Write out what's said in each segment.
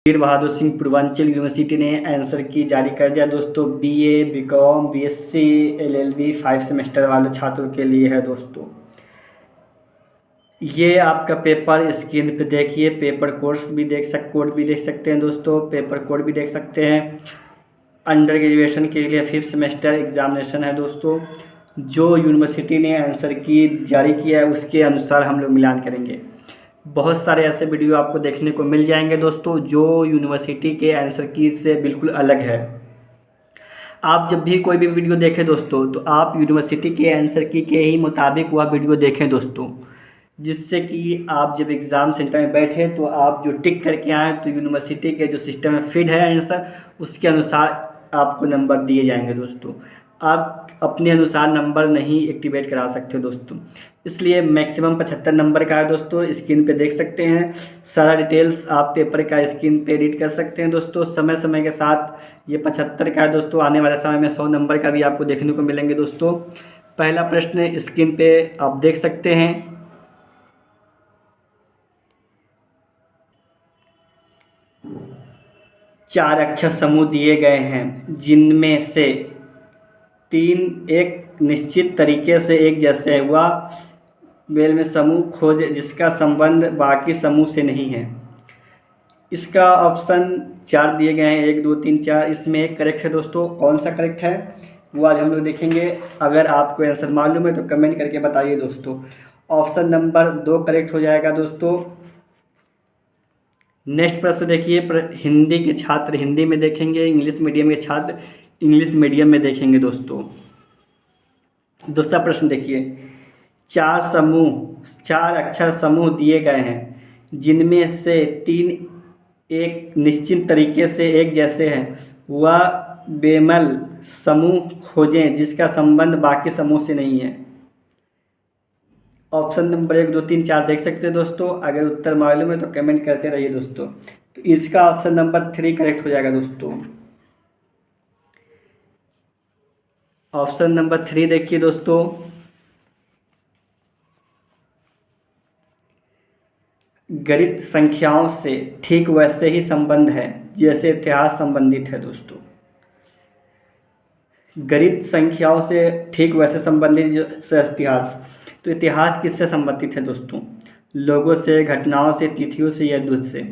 वीर Bahadur Singh Purvanchal university ने answer key जारी कर दिया दोस्तों। BA, BCom, BSc, LLB 5 semester वाले छात्रों के लिए है दोस्तों। ये आपका पेपर स्क्रीन पे देखिए, पेपर कोड भी देख सकते हैं दोस्तों, पेपर कोड भी देख सकते हैं। अंडर ग्रेजुएशन के लिए 5th सेमेस्टर एग्जामिनेशन है दोस्तों। जो यूनिवर्सिटी ने आंसर की जारी किया है उसके अनुसार हम लोग मिलान करेंगे। बहुत सारे ऐसे वीडियो आपको देखने को मिल जाएंगे दोस्तों जो यूनिवर्सिटी के आंसर की से बिल्कुल अलग है। आप जब भी कोई भी वीडियो देखें दोस्तों तो आप यूनिवर्सिटी के आंसर की के ही मुताबिक वह वीडियो देखें दोस्तों, जिससे कि आप जब एग्ज़ाम सेंटर में बैठे तो आप जो टिक करके आएँ तो यूनिवर्सिटी के जो सिस्टम में फीड है आंसर उसके अनुसार आपको नंबर दिए जाएंगे दोस्तों। आप अपने अनुसार नंबर नहीं एक्टिवेट करा सकते हो दोस्तों, इसलिए मैक्सिमम 75 नंबर का है दोस्तों। स्क्रीन पे देख सकते हैं सारा डिटेल्स, आप पेपर का स्क्रीन पे एडिट कर सकते हैं दोस्तों। समय समय के साथ ये 75 का है दोस्तों, आने वाले समय में 100 नंबर का भी आपको देखने को मिलेंगे दोस्तों। पहला प्रश्न स्क्रीन पे आप देख सकते हैं। चार अक्षर समूह दिए गए हैं जिनमें से 3 एक निश्चित तरीके से एक जैसे है, वह मेल में समूह खोजे जिसका संबंध बाकी समूह से नहीं है। इसका ऑप्शन 4 दिए गए हैं, 1 2 3 4। इसमें एक करेक्ट है दोस्तों। कौन सा करेक्ट है वो आज हम लोग देखेंगे। अगर आपको आंसर मालूम है तो कमेंट करके बताइए दोस्तों। ऑप्शन नंबर 2 करेक्ट हो जाएगा दोस्तों। नेक्स्ट प्रश्न देखिए, हिंदी के छात्र हिंदी में देखेंगे, इंग्लिश मीडियम के छात्र इंग्लिश मीडियम में देखेंगे दोस्तों। दूसरा प्रश्न देखिए, 4 अक्षर समूह दिए गए हैं जिनमें से 3 एक निश्चित तरीके से एक जैसे हैं, वह बेमेल समूह खोजें जिसका संबंध बाकी समूह से नहीं है। ऑप्शन नंबर 1 2 3 4 देख सकते हैं दोस्तों। अगर उत्तर मालूम है तो कमेंट करते रहिए दोस्तों। तो इसका ऑप्शन नंबर 3 करेक्ट हो जाएगा दोस्तों। ऑप्शन नंबर 3 देखिए दोस्तों, गणित संख्याओं से ठीक वैसे ही संबंध है जैसे इतिहास संबंधित है दोस्तों। गणित संख्याओं से ठीक वैसे संबंधित जैसे इतिहास, तो इतिहास किससे संबंधित है दोस्तों? लोगों से, घटनाओं से, तिथियों से या युद्ध से।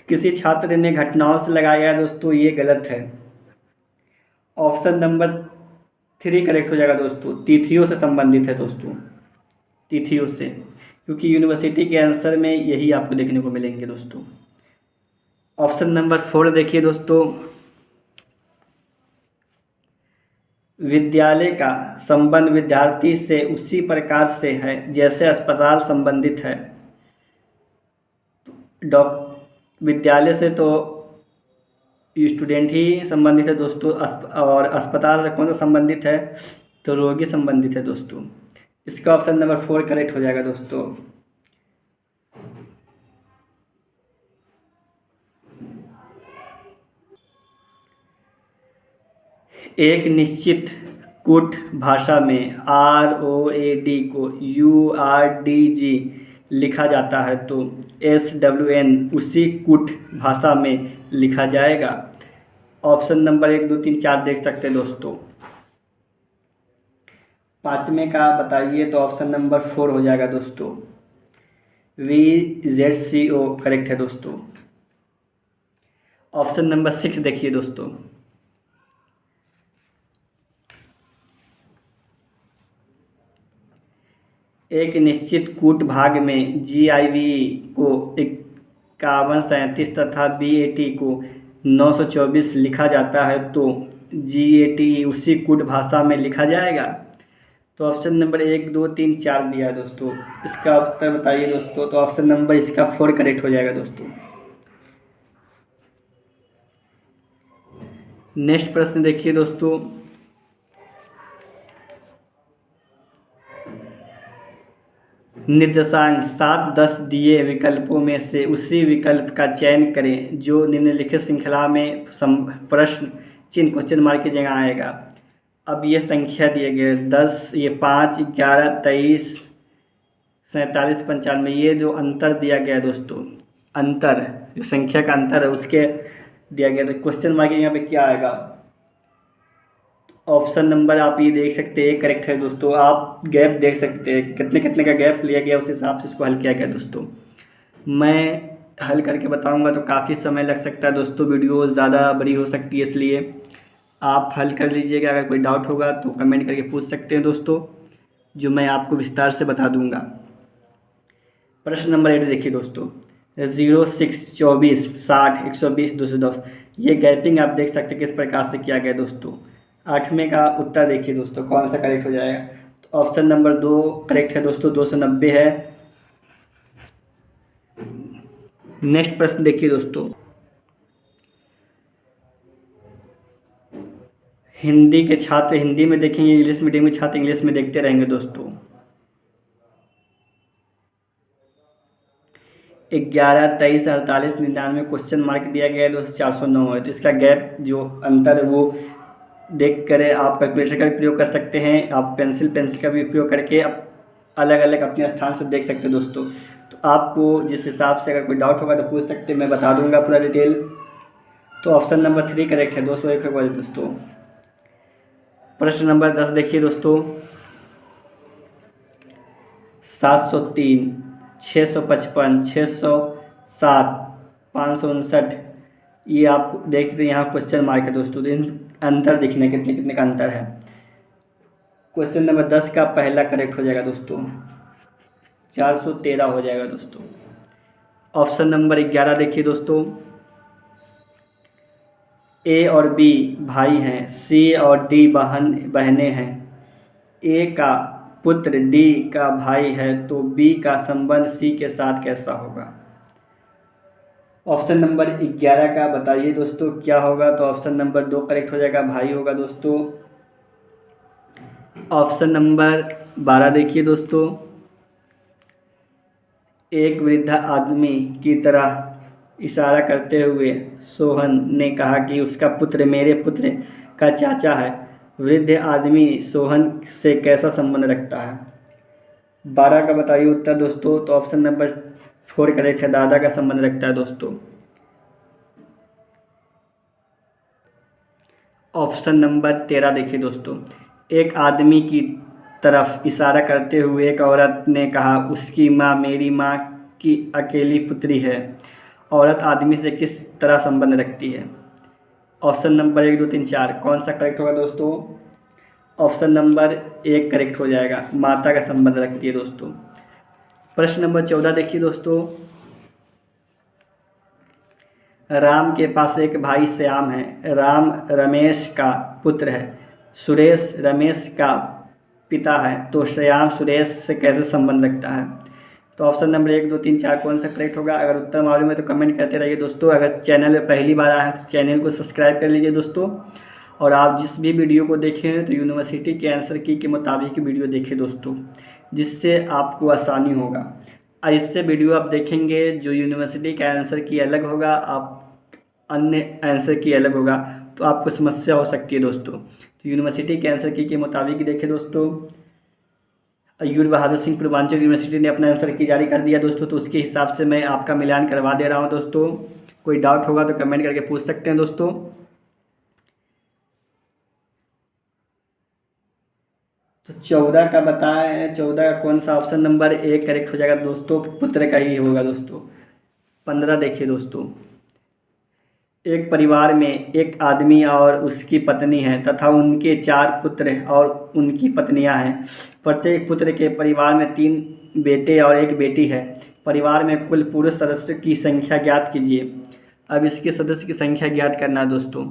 किसी छात्र ने घटनाओं से लगाया है दोस्तों, ये गलत है। ऑप्शन नंबर 3 करेक्ट हो जाएगा दोस्तों। तिथियों से संबंधित है दोस्तों, तिथियों से, क्योंकि यूनिवर्सिटी के आंसर में यही आपको देखने को मिलेंगे दोस्तों। ऑप्शन नंबर 4 देखिए दोस्तों, विद्यालय का संबंध विद्यार्थी से उसी प्रकार से है जैसे अस्पताल संबंधित है। विद्यालय से तो स्टूडेंट ही संबंधित है दोस्तों, और अस्पताल से कौन सा संबंधित है? तो रोगी संबंधित है दोस्तों। इसका ऑप्शन नंबर 4 करेक्ट हो जाएगा दोस्तों। एक निश्चित कूट भाषा में ROAD को URDG लिखा जाता है तो SWN उसी कूट भाषा में लिखा जाएगा। ऑप्शन नंबर 1 2 3 4 देख सकते हैं दोस्तों। पाँचवें का बताइए तो ऑप्शन नंबर 4 हो जाएगा दोस्तों। VZCO करेक्ट है दोस्तों। ऑप्शन नंबर 6 देखिए दोस्तों, एक निश्चित कूट भाग में GIVE को 5137 तथा BAT को 924 लिखा जाता है तो GATE उसी कूट भाषा में लिखा जाएगा। तो ऑप्शन नंबर 1 2 3 4 दिया है दोस्तों। इसका उत्तर बताइए दोस्तों। तो ऑप्शन नंबर इसका 4 करेक्ट हो जाएगा दोस्तों। नेक्स्ट प्रश्न देखिए दोस्तों, निर्देशांक 7 10 दिए विकल्पों में से उसी विकल्प का चयन करें जो निम्नलिखित श्रृंखला में प्रश्न चिन्ह क्वेश्चन मार्क की जगह आएगा। अब ये संख्या दिए गए 10, ये 5, 11, 23, 47, 95, ये जो अंतर दिया गया है दोस्तों, अंतर, जो संख्या का अंतर है उसके दिया गया। तो क्वेश्चन मार्क यहाँ पे क्या आएगा? ऑप्शन नंबर आप ये देख सकते हैं करेक्ट है दोस्तों। आप गैप देख सकते हैं कितने कितने का गैप लिया गया, उस हिसाब से इसको हल किया गया दोस्तों। मैं हल करके बताऊंगा तो काफ़ी समय लग सकता है दोस्तों, वीडियो ज़्यादा बड़ी हो सकती है, इसलिए आप हल कर लीजिएगा। अगर कोई डाउट होगा तो कमेंट करके पूछ सकते हैं दोस्तों, जो मैं आपको विस्तार से बता दूंगा। प्रश्न नंबर 8 देखिए दोस्तों, 0, 6, 24, 60, 120, 210। ये गैपिंग आप देख सकते हैं किस प्रकार से किया गया दोस्तों। 8वें का उत्तर देखिए दोस्तों, कौन सा करेक्ट हो जाएगा? तो ऑप्शन नंबर 2 करेक्ट है दोस्तों, 290 है। नेक्स्ट प्रश्न देखिए दोस्तों, हिंदी के छात्र हिंदी में देखेंगे, इंग्लिश मीडियम के छात्र इंग्लिश में देखते रहेंगे दोस्तों। 11, 23, 48, 99 क्वेश्चन मार्क दिया गया है दोस्तों, 409 है। तो इसका गैप जो अंतर है वो देख कर आप कैलकुलेटर का भी प्रयोग कर सकते हैं, आप पेंसिल का भी उपयोग करके आप अलग अलग अपने स्थान से देख सकते हैं दोस्तों। तो आपको जिस हिसाब से अगर कोई डाउट होगा तो पूछ सकते हैं, मैं बता दूंगा पूरा डिटेल। तो ऑप्शन नंबर 3 करेक्ट है 201 है दोस्तों। प्रश्न नंबर 10 देखिए दोस्तों, 703, 655, 607, 559, ये आप देख सकते हैं यहाँ क्वेश्चन मार्क है दोस्तों। तो इन अंतर दिखने कितने कितने का अंतर है। क्वेश्चन नंबर 10 का पहला करेक्ट हो जाएगा दोस्तों, 413 हो जाएगा दोस्तों। ऑप्शन नंबर 11 देखिए दोस्तों, ए और बी भाई हैं, सी और डी बहनें हैं। ए का पुत्र डी का भाई है, तो बी का संबंध सी के साथ कैसा होगा? ऑप्शन नंबर 11 का बताइए दोस्तों क्या होगा? तो ऑप्शन नंबर 2 करेक्ट हो जाएगा, भाई होगा दोस्तों। ऑप्शन नंबर 12 देखिए दोस्तों, एक वृद्ध आदमी की तरह इशारा करते हुए सोहन ने कहा कि उसका पुत्र मेरे पुत्र का चाचा है। वृद्ध आदमी सोहन से कैसा संबंध रखता है? 12 का बताइए उत्तर दोस्तों। तो ऑप्शन नंबर 4 करेक्ट है, दादा का संबंध रखता है दोस्तों। ऑप्शन नंबर 13 देखिए दोस्तों, एक आदमी की तरफ इशारा करते हुए एक औरत ने कहा उसकी माँ मेरी माँ की अकेली पुत्री है। औरत आदमी से किस तरह संबंध रखती है? ऑप्शन नंबर 1, 2, 3, 4 कौन सा करेक्ट होगा दोस्तों? ऑप्शन नंबर 1 करेक्ट हो जाएगा, माता का संबंध रखती है दोस्तों। प्रश्न नंबर 14 देखिए दोस्तों, राम के पास एक भाई श्याम है। राम रमेश का पुत्र है, सुरेश रमेश का पिता है, तो श्याम सुरेश से कैसे संबंध रखता है? तो ऑप्शन नंबर 1, 2, 3, 4 कौन सा करेक्ट होगा? अगर उत्तर मालूम है तो कमेंट करते रहिए दोस्तों। अगर चैनल में पहली बार आए हैं तो चैनल को सब्सक्राइब कर लीजिए दोस्तों। और आप जिस भी वीडियो को देखें हैं तो यूनिवर्सिटी के आंसर की के मुताबिक वीडियो देखें दोस्तों, जिससे आपको आसानी होगा। ऐसे वीडियो आप देखेंगे जो यूनिवर्सिटी के आंसर की अलग होगा, आप अन्य आंसर की अलग होगा, तो आपको समस्या हो सकती है दोस्तों। तो यूनिवर्सिटी के आंसर की के मुताबिक देखें दोस्तों। यूर बहादुर सिंह पूर्वांचल यूनिवर्सिटी ने अपना आंसर की जारी कर दिया दोस्तों, तो उसके हिसाब से मैं आपका मिलान करवा दे रहा हूं दोस्तों। कोई डाउट होगा तो कमेंट करके पूछ सकते हैं दोस्तों। तो 14 का बताएं, 14 का कौन सा? ऑप्शन नंबर 1 करेक्ट हो जाएगा दोस्तों, पुत्र का ही होगा दोस्तों। 15 देखिए दोस्तों, एक परिवार में एक आदमी और उसकी पत्नी है तथा उनके 4 पुत्र और उनकी पत्नियां हैं। प्रत्येक पुत्र के परिवार में 3 बेटे और 1 बेटी है। परिवार में कुल पुरुष सदस्य की संख्या ज्ञात कीजिए। अब इसके सदस्य की संख्या ज्ञात करना है दोस्तों।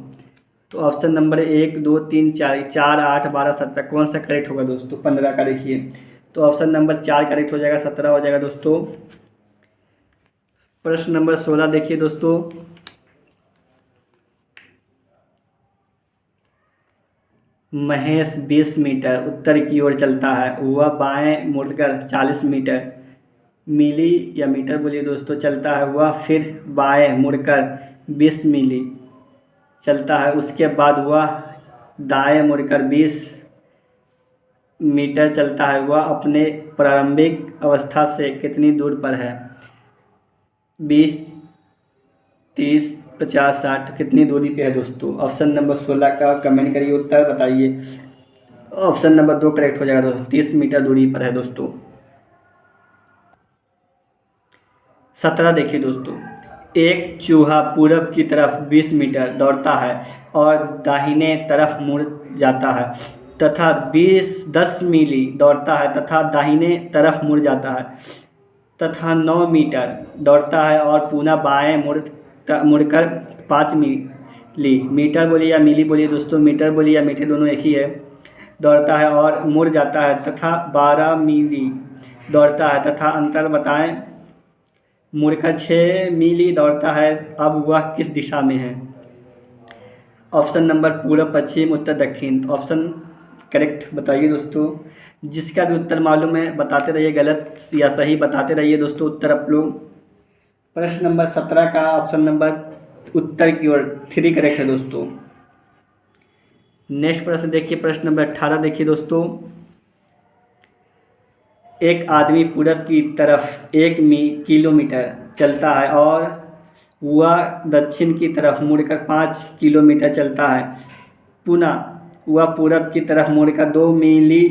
तो ऑप्शन नंबर 1, 2, 3, 4, 4, 8, 12, 17 कौन सा करेक्ट होगा दोस्तों? 15 का देखिए, तो ऑप्शन नंबर 4 करेक्ट हो जाएगा, 17 हो जाएगा दोस्तों। प्रश्न नंबर 16 देखिए दोस्तों, महेश 20 मीटर उत्तर की ओर चलता है। वह बाएं मुड़कर 40 मीटर मीली या मीटर बोलिए दोस्तों चलता है। वह फिर बाएं मुड़कर 20 मीली चलता है। उसके बाद वह दाएं मुड़कर 20 मीटर चलता है। वह अपने प्रारंभिक अवस्था से कितनी दूर पर है? 20, 30, 50, 60 कितनी दूरी पे है दोस्तों? ऑप्शन नंबर 16 का कमेंट करिए, उत्तर बताइए। ऑप्शन नंबर 2 करेक्ट हो जाएगा दोस्तों, 30 मीटर दूरी पर है दोस्तों। 17 देखिए दोस्तों, एक चूहा पूरब की तरफ 20 मीटर दौड़ता है और दाहिने तरफ मुड़ जाता है तथा 10 मीली दौड़ता है तथा दाहिने तरफ मुड़ जाता है तथा 9 मीटर दौड़ता है और पुनः बाएं मुड़कर 5 मीली, मीटर बोलिए या मीली बोलिए दोस्तों, मीटर बोलिए या मीटर दोनों एक ही है, दौड़ता है और मुड़ जाता है तथा 12 मीली दौड़ता है तथा अंतर बताएं। मुड़कर 6 मीली दौड़ता है, अब वह किस दिशा में है? ऑप्शन नंबर पूर्व, पश्चिम, उत्तर, दक्षिण। ऑप्शन करेक्ट बताइए दोस्तों। जिसका भी उत्तर मालूम है बताते रहिए, गलत या सही बताते रहिए दोस्तों उत्तर आप लोग। प्रश्न नंबर 17 का ऑप्शन नंबर उत्तर की ओर 3 करेक्ट है दोस्तों। नेक्स्ट प्रश्न देखिए, प्रश्न नंबर 18 देखिए दोस्तों। एक आदमी पूरब की तरफ 1 किलोमीटर चलता है और वह दक्षिण की तरफ मुड़कर 5 किलोमीटर चलता है। पुनः वह पूरब की तरफ मुड़कर 2 मीली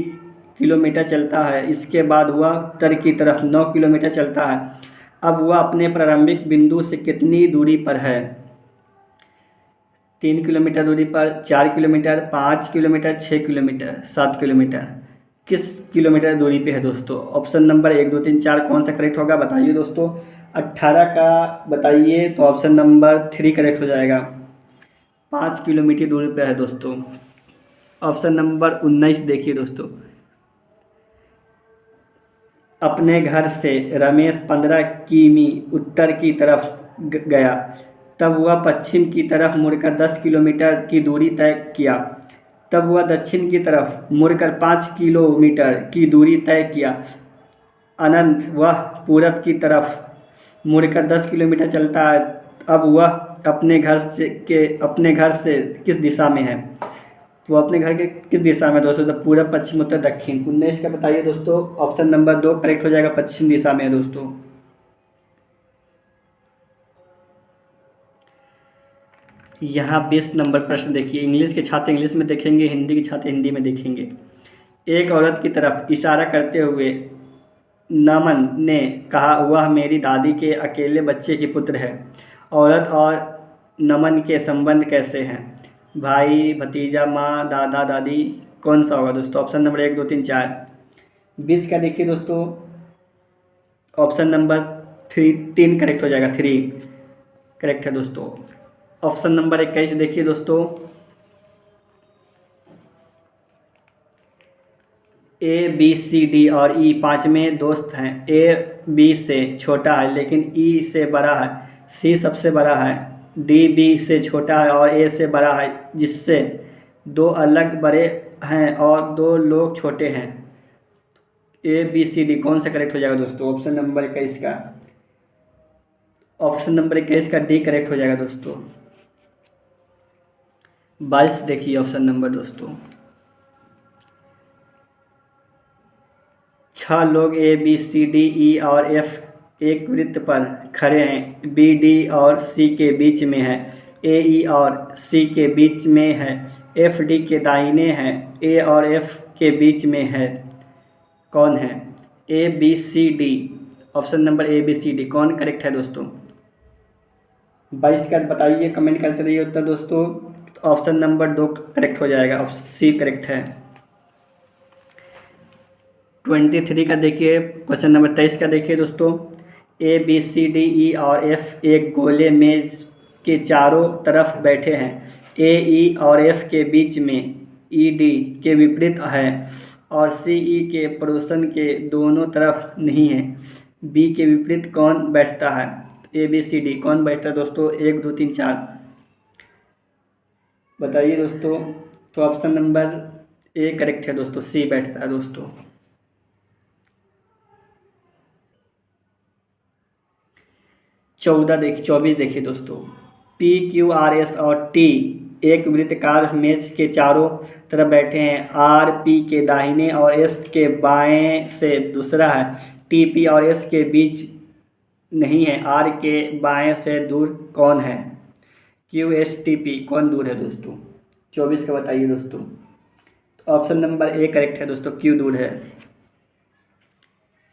किलोमीटर चलता है। इसके बाद वह उत्तर की तरफ 9 किलोमीटर चलता है। अब वह अपने प्रारंभिक बिंदु से कितनी दूरी पर है? 3 किलोमीटर दूरी पर, 4 किलोमीटर, 5 किलोमीटर, 6 किलोमीटर, 7 किलोमीटर, किस किलोमीटर दूरी पे है दोस्तों? ऑप्शन नंबर 1, 2, 3, 4 कौन सा करेक्ट होगा बताइए दोस्तों। 18 का बताइए तो ऑप्शन नंबर 3 करेक्ट हो जाएगा, 5 किलोमीटर दूरी पे है दोस्तों। ऑप्शन नंबर 19 देखिए दोस्तों। अपने घर से रमेश 15 किमी उत्तर की तरफ गया, तब वह पश्चिम की तरफ मुड़कर 10 किलोमीटर की दूरी तय किया। तब वह दक्षिण की तरफ मुड़कर 5 किलोमीटर की दूरी तय किया। अनंत वह पूरब की तरफ मुड़कर 10 किलोमीटर चलता है। अब वह अपने घर से किस दिशा में है? तो अपने घर के किस दिशा में दोस्तों? तो पूरब, पश्चिम, उत्तर, दक्षिण। 19 का बताइए दोस्तों। ऑप्शन नंबर 2 करेक्ट हो जाएगा, पश्चिम दिशा में है दोस्तों। यहाँ 20 नंबर प्रश्न देखिए। इंग्लिश के छात्र इंग्लिश में देखेंगे, हिंदी के छात्र हिंदी में देखेंगे। एक औरत की तरफ इशारा करते हुए नमन ने कहा, वह मेरी दादी के अकेले बच्चे की पुत्र है। औरत और नमन के संबंध कैसे हैं? भाई, भतीजा, माँ, दादा, दादी, कौन सा होगा दोस्तों? Option number 1, 2, 3, 4। 20 का देखिए दोस्तों। ऑप्शन नंबर 3 करेक्ट हो जाएगा, 3 करेक्ट है दोस्तों। ऑप्शन नंबर 21 देखिए दोस्तों। ए, बी, सी, डी और ई 5वें दोस्त हैं। ए बी से छोटा है लेकिन ई से बड़ा है। सी सबसे बड़ा है। डी बी से छोटा है और ए से बड़ा है, जिससे 2 अलग बड़े हैं और 2 लोग छोटे हैं। ए, बी, सी, डी कौन सा करेक्ट हो जाएगा दोस्तों? ऑप्शन नंबर 21 का, ऑप्शन नंबर 21 का डी करेक्ट हो जाएगा दोस्तों। 22 देखिए ऑप्शन नंबर दोस्तों। 6 लोग ए, बी, सी, डी, ई और एफ एक वृत्त पर खड़े हैं। बी, डी और सी के बीच में है। ए, ई और सी के बीच में है। एफ, डी के दाहिने हैं। ए और एफ के बीच में है। कौन है? A, B, C, D. Option number A, B, C, D कौन करेक्ट है दोस्तों? 22 का बताइए, कमेंट करते रहिए उत्तर दोस्तों। ऑप्शन नंबर 2 करेक्ट हो जाएगा, ऑप्शन सी करेक्ट है। 23 का देखिए, क्वेश्चन नंबर 23 का देखिए दोस्तों। ए, बी, सी, डी, ई और एफ एक गोले मेज के चारों तरफ बैठे हैं। ए, ई और एफ के बीच में ई, डी के विपरीत है और सी, ई के पड़ोसन के दोनों तरफ नहीं है। बी के विपरीत कौन बैठता है? ए, बी, सी, डी कौन बैठता है दोस्तों? 1, 2, 3, 4 बताइए दोस्तों। तो ऑप्शन नंबर ए करेक्ट है दोस्तों, सी बैठता है दोस्तों। 24 देखिए दोस्तों। पी, क्यू, आर, एस और टी एक वृत्ताकार मेज के चारों तरफ बैठे हैं। आर पी के दाहिने और एस के बाएं से दूसरा है। टी, पी और एस के बीच नहीं है। आर के बाएं से दूर कौन है? क्यू एस टी पी कौन दूर है दोस्तों? 24 का बताइए दोस्तों। तो ऑप्शन नंबर ए करेक्ट है दोस्तों, क्यू दूर है।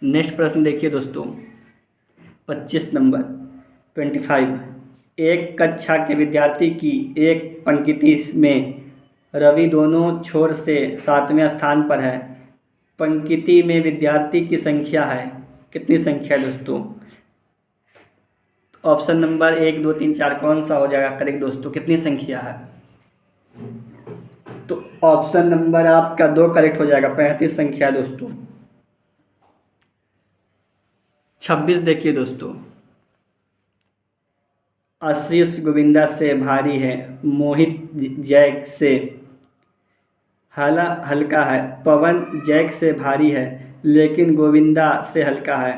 नेक्स्ट प्रश्न देखिए दोस्तों, 25 नंबर 25। एक कक्षा के विद्यार्थी की एक पंक्ति में रवि दोनों छोर से 7वें स्थान पर है। पंक्ति में विद्यार्थी की संख्या है, कितनी संख्या है दोस्तों? ऑप्शन नंबर 1 2 3 4 कौन सा हो जाएगा करेक्ट दोस्तों? कितनी संख्या है? तो ऑप्शन नंबर आपका 2 करेक्ट हो जाएगा, 35 संख्या है दोस्तों। 26 देखिए दोस्तों, आशीष गोविंदा से भारी है, मोहित जैक से हल्का है, पवन जैक से भारी है लेकिन गोविंदा से हल्का है।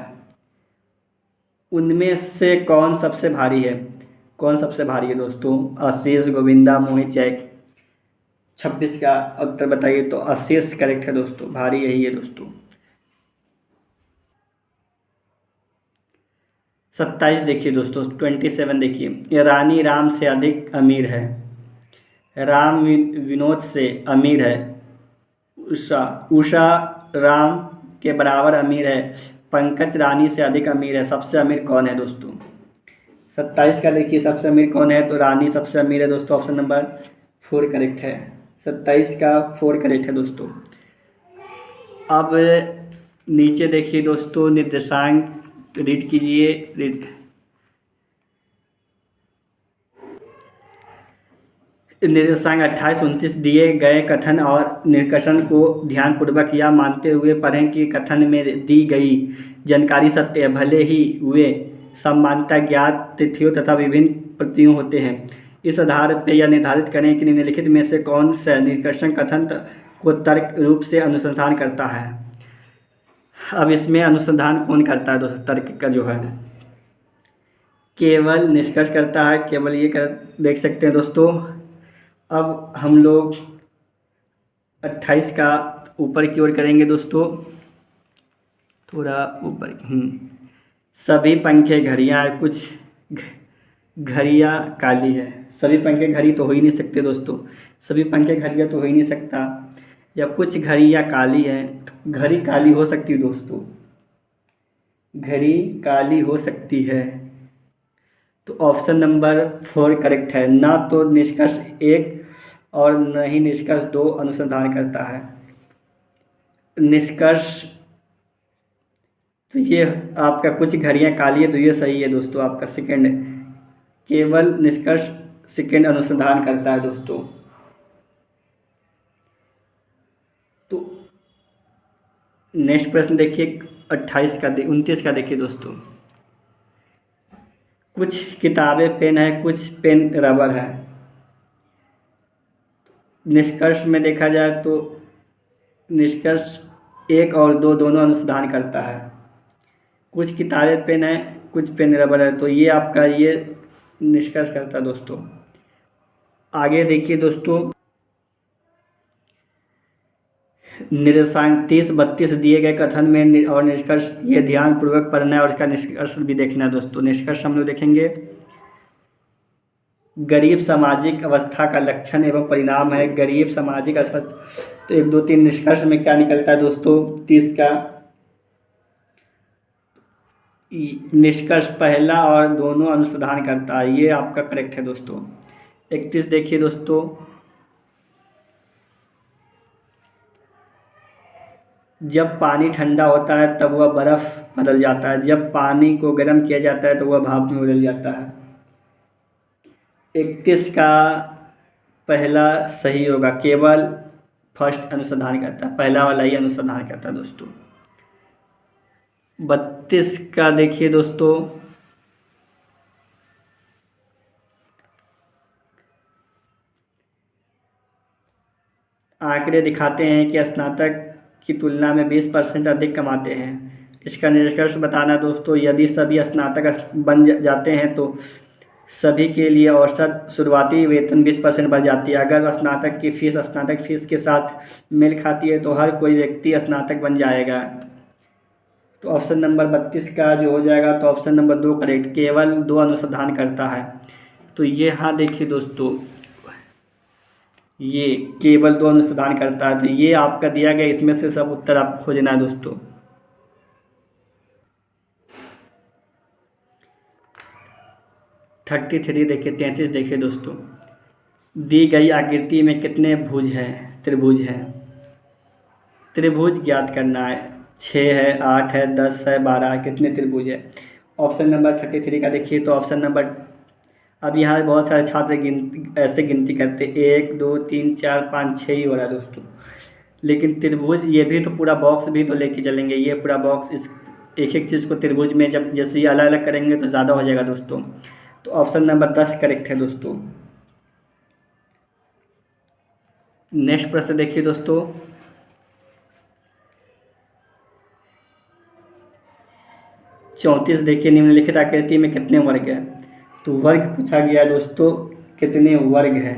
उनमें से कौन सबसे भारी है? कौन सबसे भारी है दोस्तों? आशीष, गोविंदा, मोहित, जैक। 26 का उत्तर बताइए। तो आशीष करेक्ट है दोस्तों, भारी यही है दोस्तों। 27 देखिए दोस्तों, 27 देखिए, रानी राम से अधिक अमीर है, राम विनोद से अमीर है, उषा राम के बराबर अमीर है, पंकज रानी से अधिक अमीर है। सबसे अमीर कौन है दोस्तों? 27 का देखिए, सबसे अमीर कौन है? तो रानी सबसे अमीर है दोस्तों, ऑप्शन नंबर 4 करेक्ट है। 27 का 4 करेक्ट है दोस्तों। अब नीचे देखिए दोस्तों, निर्देशांक रीड कीजिए। निर्देशांक 28 29 दिए गए कथन और निष्कर्षण को ध्यानपूर्वक यह मानते हुए पढ़ें कि कथन में दी गई जानकारी सत्य है, भले ही वे समानता ज्ञात तिथियों तथा विभिन्न प्रतियों होते हैं। इस आधार पर यह निर्धारित करें कि निम्नलिखित में से कौन सा निष्कर्षण कथन को तर्क रूप से अनुसंधान करता है। अब इसमें अनुसंधान कौन करता है दोस्तों? तर्क का जो है केवल निष्कर्ष करता है, केवल ये देख सकते हैं दोस्तों। अब हम लोग 28 का ऊपर की ओर करेंगे दोस्तों, थोड़ा ऊपर। सभी पंखे घड़ियाँ, कुछ घड़ियाँ काली है। सभी पंखे घड़ी तो हो ही नहीं सकते दोस्तों, सभी पंखे घड़ियाँ तो हो ही नहीं सकता। या कुछ घड़ियाँ काली है, घड़ी काली हो सकती है दोस्तों, घड़ी काली हो सकती है। तो ऑप्शन नंबर 4 करेक्ट है। ना तो निष्कर्ष 1 और न ही निष्कर्ष 2 अनुसंधान करता है। निष्कर्ष तो ये आपका कुछ घड़ियाँ काली है, तो ये सही है दोस्तों आपका सेकंड। केवल निष्कर्ष सेकंड अनुसंधान करता है दोस्तों। तो नेक्स्ट प्रश्न देखिए, 28 का 29 का देखिए दोस्तों, कुछ किताबें पेन है, कुछ पेन रबर है। निष्कर्ष में देखा जाए तो निष्कर्ष 1 और 2 दोनों अनुसंधान करता है। कुछ किताबें पेन है, कुछ पेन रबर है, तो ये आपका ये निष्कर्ष करता है दोस्तों। आगे देखिए दोस्तों, निर्देशांक 30 32 दिए गए कथन में और निष्कर्ष ये ध्यानपूर्वक पढ़ना है और इसका निष्कर्ष भी देखना है दोस्तों। निष्कर्ष हम लोग देखेंगे, गरीब सामाजिक अवस्था का लक्षण एवं परिणाम है। गरीब सामाजिक अवस्था, तो 1 2 3 निष्कर्ष में क्या निकलता है दोस्तों? 30 का निष्कर्ष पहला और दोनों अनुसंधान करता है, ये आपका करेक्ट है दोस्तों। 31 देखिए दोस्तों, जब पानी ठंडा होता है तब वह बर्फ़ बदल जाता है, जब पानी को गर्म किया जाता है तो वह भाप में बदल जाता है। 31 का पहला सही होगा, केवल फर्स्ट अनुसंधान करता है, पहला वाला ही अनुसंधान करता है दोस्तों। 32 का देखिए दोस्तों, आंकड़े दिखाते हैं कि स्नातक की तुलना में 20% अधिक कमाते हैं। इसका निष्कर्ष बताना दोस्तों, यदि सभी स्नातक बन जाते हैं तो सभी के लिए औसत शुरुआती वेतन 20% बढ़ जाती है। अगर स्नातक की फीस स्नातक फीस के साथ मेल खाती है तो हर कोई व्यक्ति स्नातक बन जाएगा। तो ऑप्शन नंबर 32 का जो हो जाएगा, तो ऑप्शन नंबर 2 करेक्ट, केवल 2 अनुसंधान करता है। तो ये हाँ देखिए दोस्तों, ये केवल 2 अनुसंधान करता है, तो ये आपका दिया गया, इसमें से सब उत्तर आपको खोजना है दोस्तों। 33 देखिए, 33 देखिए दोस्तों, दी गई आकृति में कितने भुज हैं, त्रिभुज हैं। त्रिभुज ज्ञात करना है, 6 है, 8 है, 10 है, 12 है, कितने त्रिभुज है। ऑप्शन नंबर 33 का देखिए, तो ऑप्शन नंबर, अब यहाँ बहुत सारे छात्र ऐसे गिनती करते, 1 2 3 4 5 6 ही हो रहा है दोस्तों, लेकिन त्रिभुज ये भी तो पूरा बॉक्स भी तो लेके चलेंगे, ये पूरा बॉक्स, इस एक एक चीज़ को त्रिभुज में जब जैसे ये अलग अलग करेंगे तो ज़्यादा हो जाएगा दोस्तों। तो ऑप्शन नंबर 10 करेक्ट है दोस्तों। नेक्स्ट प्रश्न देखिए दोस्तों, चौंतीस देखिए, निम्नलिखित आकृति में कितने वर्ग हैं। तो वर्ग पूछा गया दोस्तों, कितने वर्ग हैं।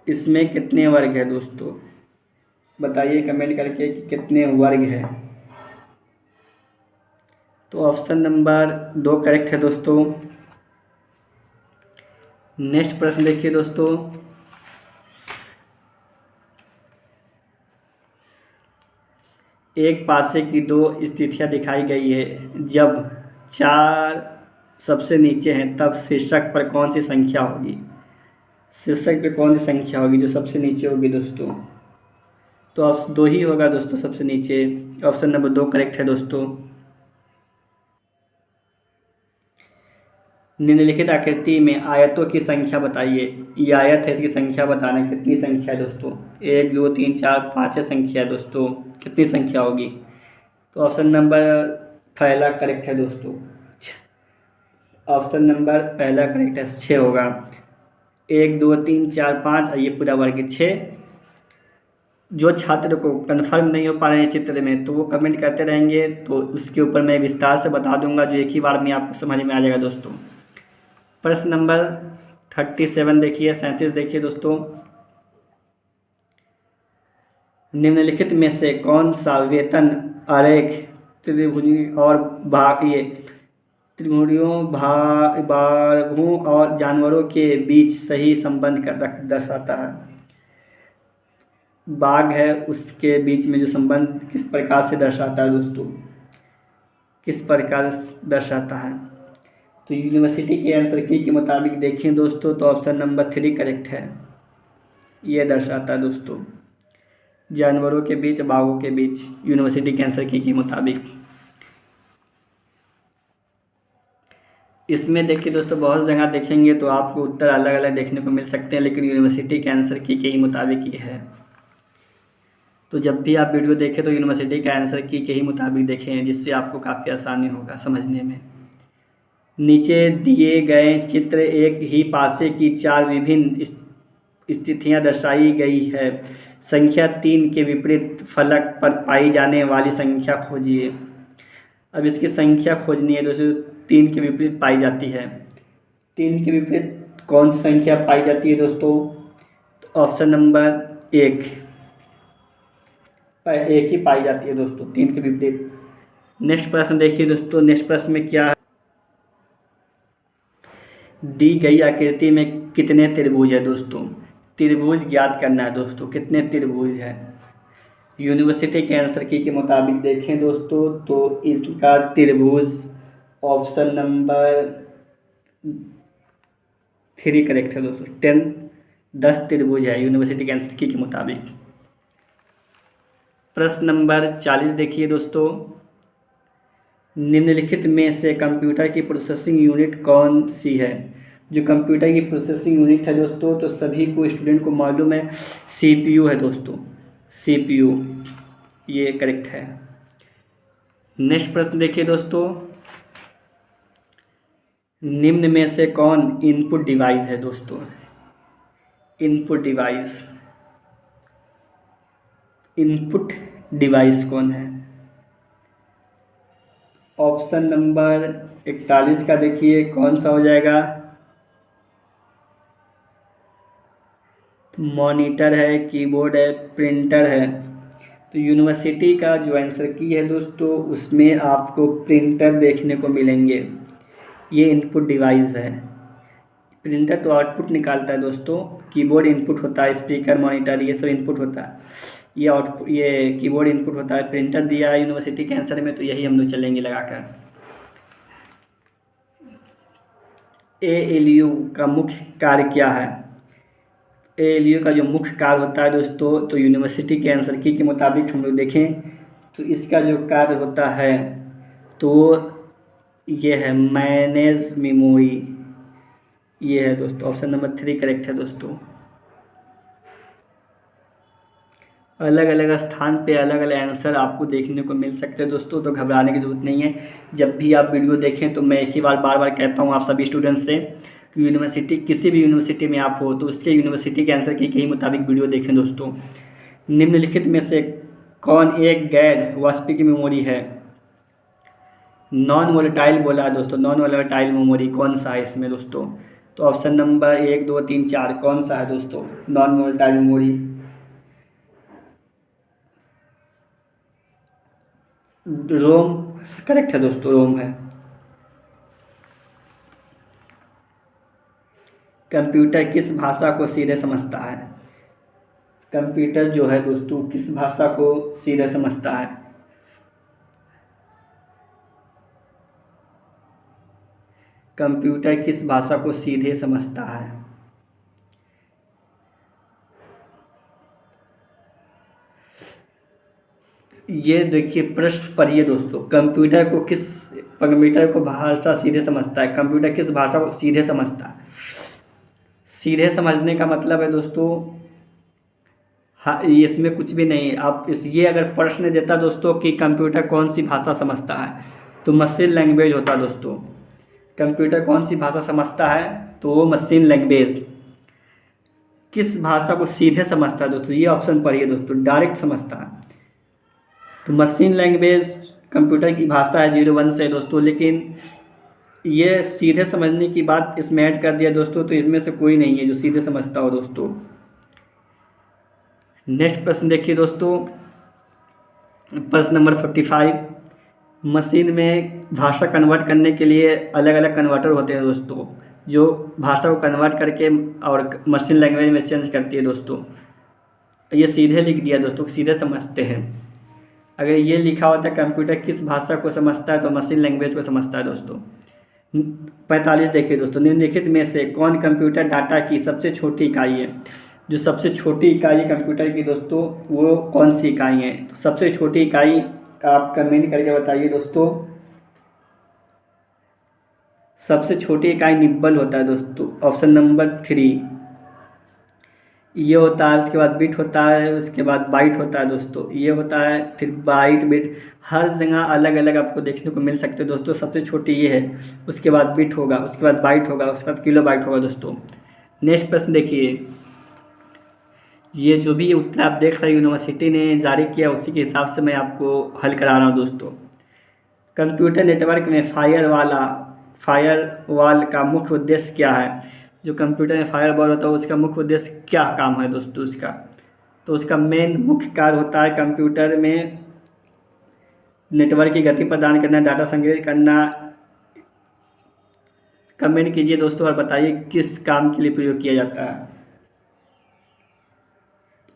इसमें कितने वर्ग है दोस्तों, बताइए कमेंट करके कि कितने वर्ग है। तो ऑप्शन नंबर 2 करेक्ट है दोस्तों। नेक्स्ट प्रश्न देखिए दोस्तों, एक पासे की 2 स्थितियां दिखाई गई है, जब 4 सबसे नीचे हैं तब शीर्षक पर कौन सी संख्या होगी। शीर्षक पे कौन सी संख्या होगी जो सबसे नीचे होगी दोस्तों। तो ऑप्शन 2 ही होगा दोस्तों सबसे नीचे, ऑप्शन नंबर 2 करेक्ट है दोस्तों। निम्नलिखित आकृति में आयतों की संख्या बताइए। ये आयत है, इसकी संख्या बताना है, कितनी संख्या है दोस्तों। 1 2 3 4 5 संख्या है दोस्तों, कितनी संख्या होगी। तो ऑप्शन नंबर पहला करेक्ट है दोस्तों, ऑप्शन नंबर पहला करेक्ट है, 6 होगा। 1 2 3 4 5, ये पूरा वर्ग 6। जो छात्र को कन्फर्म नहीं हो पा रहे हैं चित्र में, तो वो कमेंट करते रहेंगे, तो उसके ऊपर मैं विस्तार से बता दूंगा, जो एक ही बार में आपको समझ में आ जाएगा दोस्तों। प्रश्न नंबर 37 देखिए, 37 देखिए दोस्तों, निम्नलिखित में से कौन सा वेतन आरेख त्रिभुजी और भाग, ये त्रिभुजियों बाघों और जानवरों के बीच सही संबंध दर्शाता है। बाघ है, उसके बीच में जो संबंध किस प्रकार से दर्शाता है दोस्तों, किस प्रकार दर्शाता है। तो यूनिवर्सिटी के आंसर की के मुताबिक देखें दोस्तों, तो ऑप्शन नंबर 3 करेक्ट है। ये दर्शाता है दोस्तों जानवरों के बीच, बाघों के बीच, यूनिवर्सिटी के आंसर की के मुताबिक। इसमें देखिए दोस्तों, बहुत जगह देखेंगे तो आपको उत्तर अलग अलग देखने को मिल सकते हैं, लेकिन यूनिवर्सिटी के आंसर की के ही मुताबिक ये है। तो जब भी आप वीडियो देखें तो यूनिवर्सिटी का आंसर की के ही मुताबिक देखें, जिससे आपको काफ़ी आसानी होगा समझने में। नीचे दिए गए चित्र एक ही पासे की 4 विभिन्न स्थितियां दर्शाई गई है। संख्या 3 के विपरीत फलक पर पाई जाने वाली संख्या खोजिए। अब इसकी संख्या खोजनी है दोस्तों, 3 के विपरीत पाई जाती है। 3 के विपरीत कौन सी संख्या पाई जाती है दोस्तों। तो ऑप्शन नंबर 1 ही पाई जाती है दोस्तों, 3 के विपरीत। नेक्स्ट प्रश्न देखिए दोस्तों, नेक्स्ट प्रश्न में क्या है, दी गई आकृति में कितने त्रिभुज है दोस्तों। त्रिभुज ज्ञात करना है दोस्तों, कितने त्रिभुज हैं। यूनिवर्सिटी के आंसर की के मुताबिक देखें दोस्तों, तो इसका त्रिभुज ऑप्शन नंबर 3 करेक्ट है दोस्तों। 10 त्रिभुज है यूनिवर्सिटी के आंसर की के मुताबिक। प्रश्न नंबर 40 देखिए दोस्तों, निम्नलिखित में से कंप्यूटर की प्रोसेसिंग यूनिट कौन सी है। जो कंप्यूटर की प्रोसेसिंग यूनिट है दोस्तों, तो सभी को स्टूडेंट को मालूम है, सीपीयू है दोस्तों, सीपीयू, ये करेक्ट है। नेक्स्ट प्रश्न देखिए दोस्तों, निम्न में से कौन इनपुट डिवाइस है दोस्तों। इनपुट डिवाइस, इनपुट डिवाइस कौन है। ऑप्शन नंबर 41 का देखिए कौन सा हो जाएगा। मॉनिटर है, कीबोर्ड है, प्रिंटर है। तो यूनिवर्सिटी का जो आंसर की है दोस्तों, उसमें आपको प्रिंटर देखने को मिलेंगे। ये इनपुट डिवाइस है। प्रिंटर तो आउटपुट निकालता है दोस्तों, कीबोर्ड इनपुट होता है, स्पीकर, मॉनिटर ये सब इनपुट होता है। ये कीबोर्ड इनपुट होता है। प्रिंटर दिया है यूनिवर्सिटी के आंसर में, तो यही हम लोग चलेंगे लगाकर। ALU का मुख्य कार्य क्या है? ALU का जो मुख्य कार्य होता है दोस्तों, तो यूनिवर्सिटी के आंसर की के मुताबिक हम लोग देखें तो इसका जो कार्य होता है तो ये है मैनेज मेमोरी। ये है दोस्तों, ऑप्शन नंबर 3 करेक्ट है दोस्तों। अलग अलग स्थान पे अलग अलग आंसर आपको देखने को मिल सकते हैं दोस्तों, तो घबराने की ज़रूरत नहीं है। जब भी आप वीडियो देखें तो मैं एक ही बार बार कहता हूँ आप सभी स्टूडेंट्स से कि यूनिवर्सिटी, किसी भी यूनिवर्सिटी में आप हो तो उसके यूनिवर्सिटी के आंसर की ही मुताबिक वीडियो देखें दोस्तों। निम्नलिखित में से कौन एक गैर वाष्पिक मेमोरी है? नॉन वोलेटाइल बोला है दोस्तों, नॉन वोलेटाइल मेमोरी कौन सा है इसमें दोस्तों? तो ऑप्शन नंबर 1, 2, 3, 4 कौन सा है दोस्तों नॉन वोलेटाइल मेमोरी? रोम करेक्ट है दोस्तों, रोम है। कंप्यूटर किस भाषा को सीधे समझता है? कंप्यूटर जो है दोस्तों किस भाषा को सीधे समझता है? कंप्यूटर किस भाषा को सीधे समझता है? ये देखिए प्रश्न पढ़िए दोस्तों, कंप्यूटर को भाषा सीधे समझता है। कंप्यूटर किस भाषा को सीधे समझता है? सीधे समझने का मतलब है दोस्तों, हाँ इसमें कुछ भी नहीं। आप ये अगर प्रश्न देता दोस्तों कि कंप्यूटर कौन सी भाषा समझता है, तो मशीन लैंग्वेज होता दोस्तों। कंप्यूटर कौन सी भाषा समझता है, तो वो मशीन लैंग्वेज। किस भाषा को सीधे समझता है दोस्तों, ये ऑप्शन पढ़िए दोस्तों, डायरेक्ट समझता है। तो मशीन लैंग्वेज कंप्यूटर की भाषा है 0-1 से दोस्तों, लेकिन ये सीधे समझने की बात इसमें ऐड कर दिया दोस्तों, तो इसमें से कोई नहीं है जो सीधे समझता हो दोस्तों। नेक्स्ट प्रश्न देखिए दोस्तों, प्रश्न नंबर 45। मशीन में भाषा कन्वर्ट करने के लिए अलग अलग कन्वर्टर होते हैं दोस्तों, जो भाषा को कन्वर्ट करके और मशीन लैंग्वेज में चेंज करती है दोस्तों। ये सीधे लिख दिया दोस्तों, सीधे समझते हैं। अगर ये लिखा होता है कंप्यूटर किस भाषा को समझता है, तो मशीन लैंग्वेज को समझता है दोस्तों। 45 देखिए दोस्तों, निम्नलिखित में से कौन कंप्यूटर डाटा की सबसे छोटी इकाई है? जो सबसे छोटी इकाई है कंप्यूटर की दोस्तों, वो कौन सी इकाई है? तो सबसे छोटी इकाई आप कमेंट करके बताइए दोस्तों। सबसे छोटी इकाई निब्बल होता है दोस्तों, ऑप्शन नंबर 3 ये होता है। उसके बाद बिट होता है, उसके बाद बाइट होता है दोस्तों, ये होता है। फिर बाइट, बिट हर जगह अलग अलग आपको देखने को मिल सकते हैं दोस्तों। सबसे छोटी ये है, उसके बाद बिट होगा, उसके बाद बाइट होगा, उसके बाद किलो बाइट होगा दोस्तों। नेक्स्ट प्रश्न देखिए, ये जो भी उत्तर आप देख रहे हैं यूनिवर्सिटी ने जारी किया, उसी के हिसाब से मैं आपको हल करा रहा हूँ दोस्तों। कंप्यूटर नेटवर्क में फायरवॉल का मुख्य उद्देश्य क्या है? जो कंप्यूटर में फायरवॉल होता है उसका मुख्य उद्देश्य क्या काम है दोस्तों उसका? तो उसका मेन मुख्य कार्य होता है कंप्यूटर में नेटवर्क की गति प्रदान करना, डाटा संग्रहित करना। कमेंट कीजिए दोस्तों और बताइए किस काम के लिए प्रयोग किया जाता है।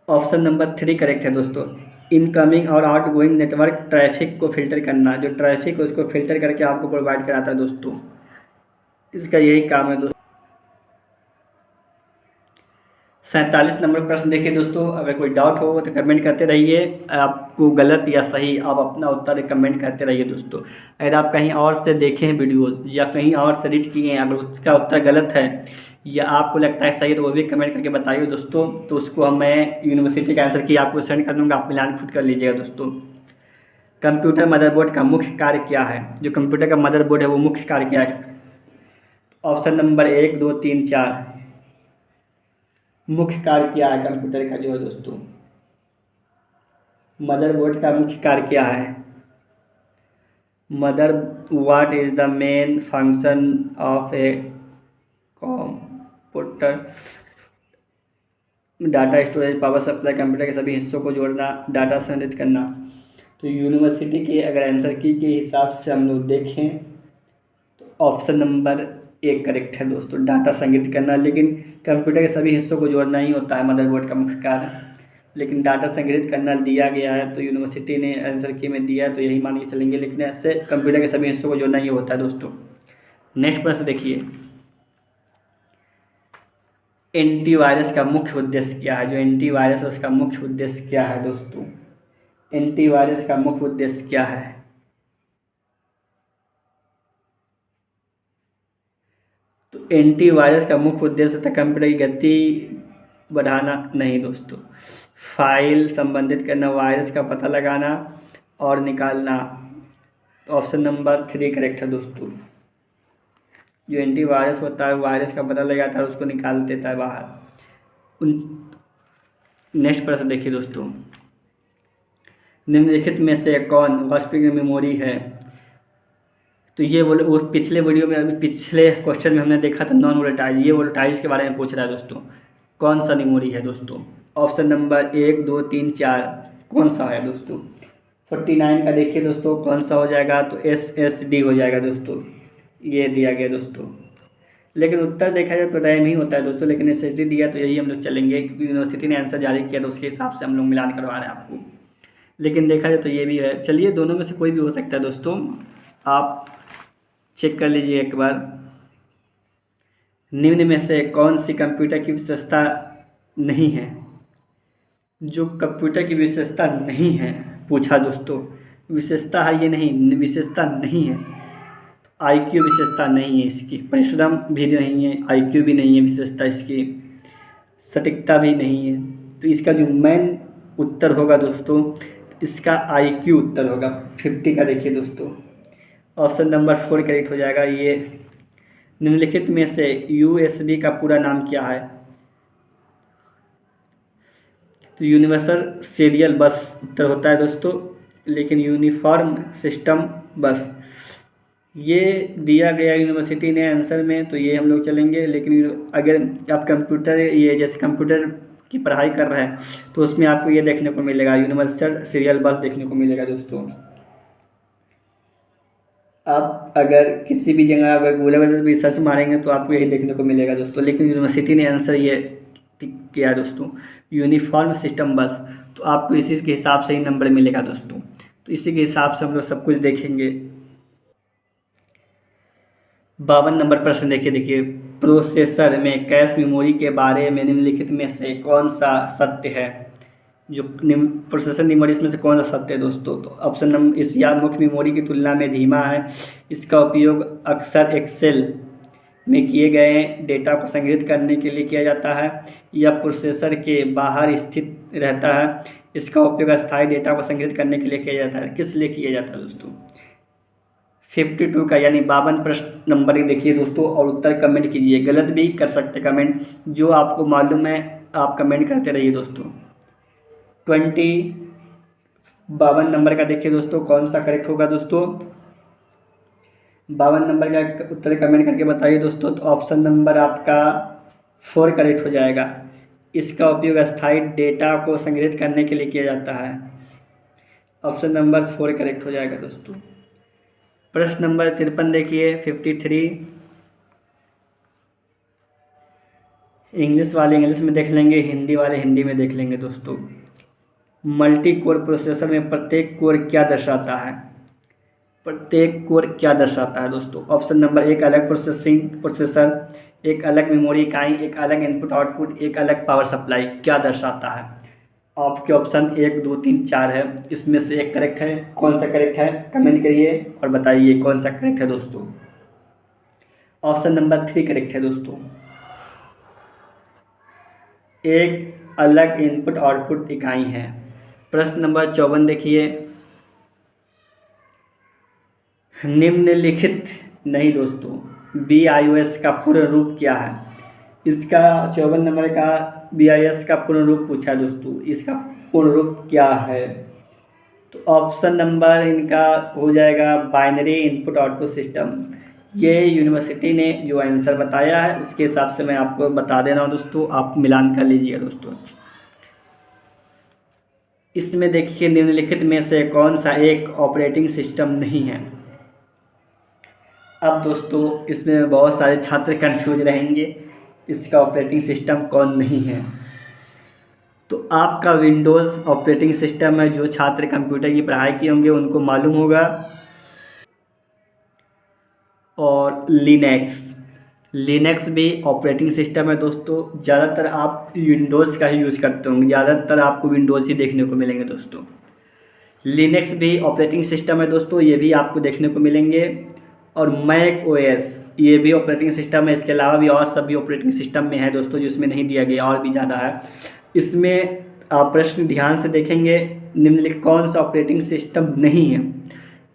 ऑप्शन नंबर 3 करेक्ट है दोस्तों, इनकमिंग और आउटगोइंग नेटवर्क ट्रैफिक को फिल्टर करना। जो ट्रैफिक है उसको फिल्टर करके आपको प्रोवाइड कराता है दोस्तों, इसका यही काम है दोस्तों। 47 नंबर प्रश्न देखिए दोस्तों, अगर कोई डाउट हो तो कमेंट करते रहिए। आपको गलत या सही आप अपना उत्तर कमेंट करते रहिए दोस्तों। अगर आप कहीं और से देखें वीडियोज़ या कहीं और से रीड किए हैं, अगर उसका उत्तर गलत है या आपको लगता है सही, तो वो भी कमेंट करके बताइए दोस्तों। तो उसको मैं यूनिवर्सिटी का आंसर की आपको सेंड कर दूँगा, आप मिलान खुद कर लीजिएगा दोस्तों। कंप्यूटर मदरबोर्ड का मुख्य कार्य क्या है? जो कंप्यूटर का मदरबोर्ड है वो मुख्य कार्य क्या है? ऑप्शन नंबर 1, 2, 3, 4 मुख्य कार्य क्या है कंप्यूटर का जो है दोस्तों? मदरबोर्ड का मुख्य कार्य क्या है? What is the main function of a computer? Data storage, power supply, computer के सभी हिस्सों को जोड़ना, डाटा संग्रहित करना। तो यूनिवर्सिटी के अगर आंसर की के हिसाब से हम लोग देखें तो ऑप्शन नंबर 1 करेक्ट है दोस्तों, डाटा संग्रहित करना। लेकिन कंप्यूटर के सभी हिस्सों को जोड़ना ही होता है मदरबोर्ड का मुख्य कार्य, लेकिन डाटा संग्रहित करना दिया गया है तो यूनिवर्सिटी ने आंसर की में दिया है तो यही मान के चलेंगे, लेकिन ऐसे कंप्यूटर के सभी हिस्सों को जोड़ना ही होता है दोस्तों। नेक्स्ट प्रश्न देखिए, एंटीवायरस का मुख्य उद्देश्य क्या है? जो एंटीवायरस है उसका मुख्य उद्देश्य क्या है दोस्तों? एंटीवायरस का मुख्य उद्देश्य क्या है? तो एंटीवायरस का मुख्य उद्देश्य था कंप्यूटर की गति बढ़ाना, नहीं दोस्तों, फाइल संबंधित करना, वायरस का पता लगाना और निकालना। तो ऑप्शन नंबर 3 करेक्ट है दोस्तों। जो एंटीवायरस होता है वायरस का पता लगाता है उसको निकाल देता है बाहर। नेक्स्ट प्रश्न देखिए दोस्तों, निम्नलिखित में से कौन वास्तविक मेमोरी है? तो ये वो पिछले वीडियो में, पिछले क्वेश्चन में हमने देखा था नॉन वोलेटाइल, ये वोलेटाइल्स के बारे में पूछ रहा है दोस्तों। कौन सा मेमोरी है दोस्तों? ऑप्शन नंबर 1, 2, 3, 4 कौन सा है दोस्तों? 49 का देखिए दोस्तों कौन सा हो जाएगा? तो SSD हो जाएगा दोस्तों, ये दिया गया दोस्तों। लेकिन उत्तर देखा जाए तो रैम ही होता है दोस्तों, लेकिन SSD दिया तो यही हम लोग चलेंगे क्योंकि यूनिवर्सिटी ने आंसर जारी किया तो उसके हिसाब से हम लोग मिलान करवा रहे हैं आपको। लेकिन देखा जाए तो ये भी है, चलिए दोनों में से कोई भी हो सकता है दोस्तों, आप चेक कर लीजिए एक बार। निम्न में से कौन सी कंप्यूटर की विशेषता नहीं है? जो कंप्यूटर की विशेषता नहीं है पूछा दोस्तों, विशेषता है ये नहीं, विशेषता नहीं है। IQ विशेषता नहीं है इसकी, परिश्रम भी नहीं है, IQ भी नहीं है विशेषता इसकी, सटीकता भी नहीं है। तो इसका जो मेन उत्तर होगा दोस्तों, इसका IQ उत्तर होगा 50 का। देखिए दोस्तों ऑप्शन नंबर 4 करेक्ट हो जाएगा। ये निम्नलिखित में से USB का पूरा नाम क्या है? तो यूनिवर्सल सीरियल बस उत्तर होता है दोस्तों, लेकिन यूनिफॉर्म सिस्टम बस ये दिया गया यूनिवर्सिटी ने आंसर में तो ये हम लोग चलेंगे। लेकिन अगर आप कंप्यूटर, ये जैसे कंप्यूटर की पढ़ाई कर रहे हैं तो उसमें आपको ये देखने को मिलेगा, यूनिवर्सल सीरियल बस देखने को मिलेगा दोस्तों। आप अगर किसी भी जगह अगर गूगल पर भी सर्च मारेंगे तो आपको यही देखने को मिलेगा दोस्तों, लेकिन यूनिवर्सिटी ने आंसर ये किया दोस्तों, यूनिफॉर्म सिस्टम बस। तो आपको इसी के हिसाब से ही नंबर मिलेगा दोस्तों। तो इसी के हिसाब से हम लोग सब कुछ देखेंगे। 52 नंबर प्रश्न देखिए, प्रोसेसर में कैश मेमोरी के बारे में निम्नलिखित में से कौन सा सत्य है? जो प्रोसेसर मेमोरी इसमें से कौन सा सत्य है दोस्तों? तो ऑप्शन नंबर, इस या मुख्य मेमोरी की तुलना में धीमा है, इसका उपयोग अक्सर एक्सेल में किए गए डेटा को संग्रहित करने के लिए किया जाता है, या प्रोसेसर के बाहर स्थित रहता है, इसका उपयोग अस्थायी डेटा को संग्रहित करने के लिए किया जाता है। किस लिए किया जाता है दोस्तों? 52 का यानी 52 प्रश्न नंबर देखिए दोस्तों और उत्तर कमेंट कीजिए, गलत भी कर सकते कमेंट, जो आपको मालूम है आप कमेंट करते रहिए दोस्तों। 52 नंबर का देखिए दोस्तों कौन सा करेक्ट होगा दोस्तों? 52 नंबर का उत्तर कमेंट करके बताइए दोस्तों। तो ऑप्शन नंबर आपका 4 करेक्ट हो जाएगा, इसका उपयोग अस्थायी डेटा को संग्रहित करने के लिए किया जाता है। ऑप्शन नंबर 4 करेक्ट हो जाएगा दोस्तों। प्रश्न नंबर 53 देखिए, 53 इंग्लिश वाले इंग्लिश में देख लेंगे, हिंदी वाले हिंदी में देख लेंगे दोस्तों। मल्टी कोर प्रोसेसर में प्रत्येक कोर क्या दर्शाता है? प्रत्येक कोर क्या दर्शाता है दोस्तों? ऑप्शन नंबर 1 अलग प्रोसेसर, एक अलग मेमोरी इकाई, एक अलग इनपुट आउटपुट, एक अलग पावर सप्लाई, क्या दर्शाता है? आपके ऑप्शन 1, 2, 3, 4 है, इसमें से एक करेक्ट है। कौन सा करेक्ट है कमेंट करिए और बताइए कौन सा करेक्ट है दोस्तों। ऑप्शन नंबर 3 करेक्ट है दोस्तों, एक अलग इनपुट आउटपुट इकाई है। प्रश्न नंबर 54 देखिए, निम्नलिखित नहीं दोस्तों, BIOS का पूर्ण रूप क्या है? इसका 54 नंबर का BIOS का पूर्ण रूप पूछा दोस्तों, इसका पूर्ण रूप क्या है? तो ऑप्शन नंबर इनका हो जाएगा बाइनरी इनपुट आउटपुट सिस्टम। ये यूनिवर्सिटी ने जो आंसर बताया है उसके हिसाब से मैं आपको बता दे रहा हूँ दोस्तों, आप मिलान कर लीजिए दोस्तों। इसमें देखिए निम्नलिखित में से कौन सा एक ऑपरेटिंग सिस्टम नहीं है। अब दोस्तों इसमें बहुत सारे छात्र कंफ्यूज रहेंगे, इसका ऑपरेटिंग सिस्टम कौन नहीं है। तो आपका विंडोज़ ऑपरेटिंग सिस्टम है, जो छात्र कंप्यूटर की पढ़ाई किए होंगे उनको मालूम होगा। और लिनक्स भी ऑपरेटिंग सिस्टम है दोस्तों। ज़्यादातर आप विंडोज़ का ही यूज़ करते होंगे, ज़्यादातर आपको विंडोज़ ही देखने को मिलेंगे दोस्तों। लिनक्स भी ऑपरेटिंग सिस्टम है दोस्तों, ये भी आपको देखने को मिलेंगे। और मैक ओएस ये भी ऑपरेटिंग सिस्टम है। इसके अलावा भी और सभी ऑपरेटिंग सिस्टम में है दोस्तों, जिसमें नहीं दिया गया और भी ज़्यादा है। इसमें आप प्रश्न ध्यान से देखेंगे, निम्नलिखित कौन सा ऑपरेटिंग सिस्टम नहीं है,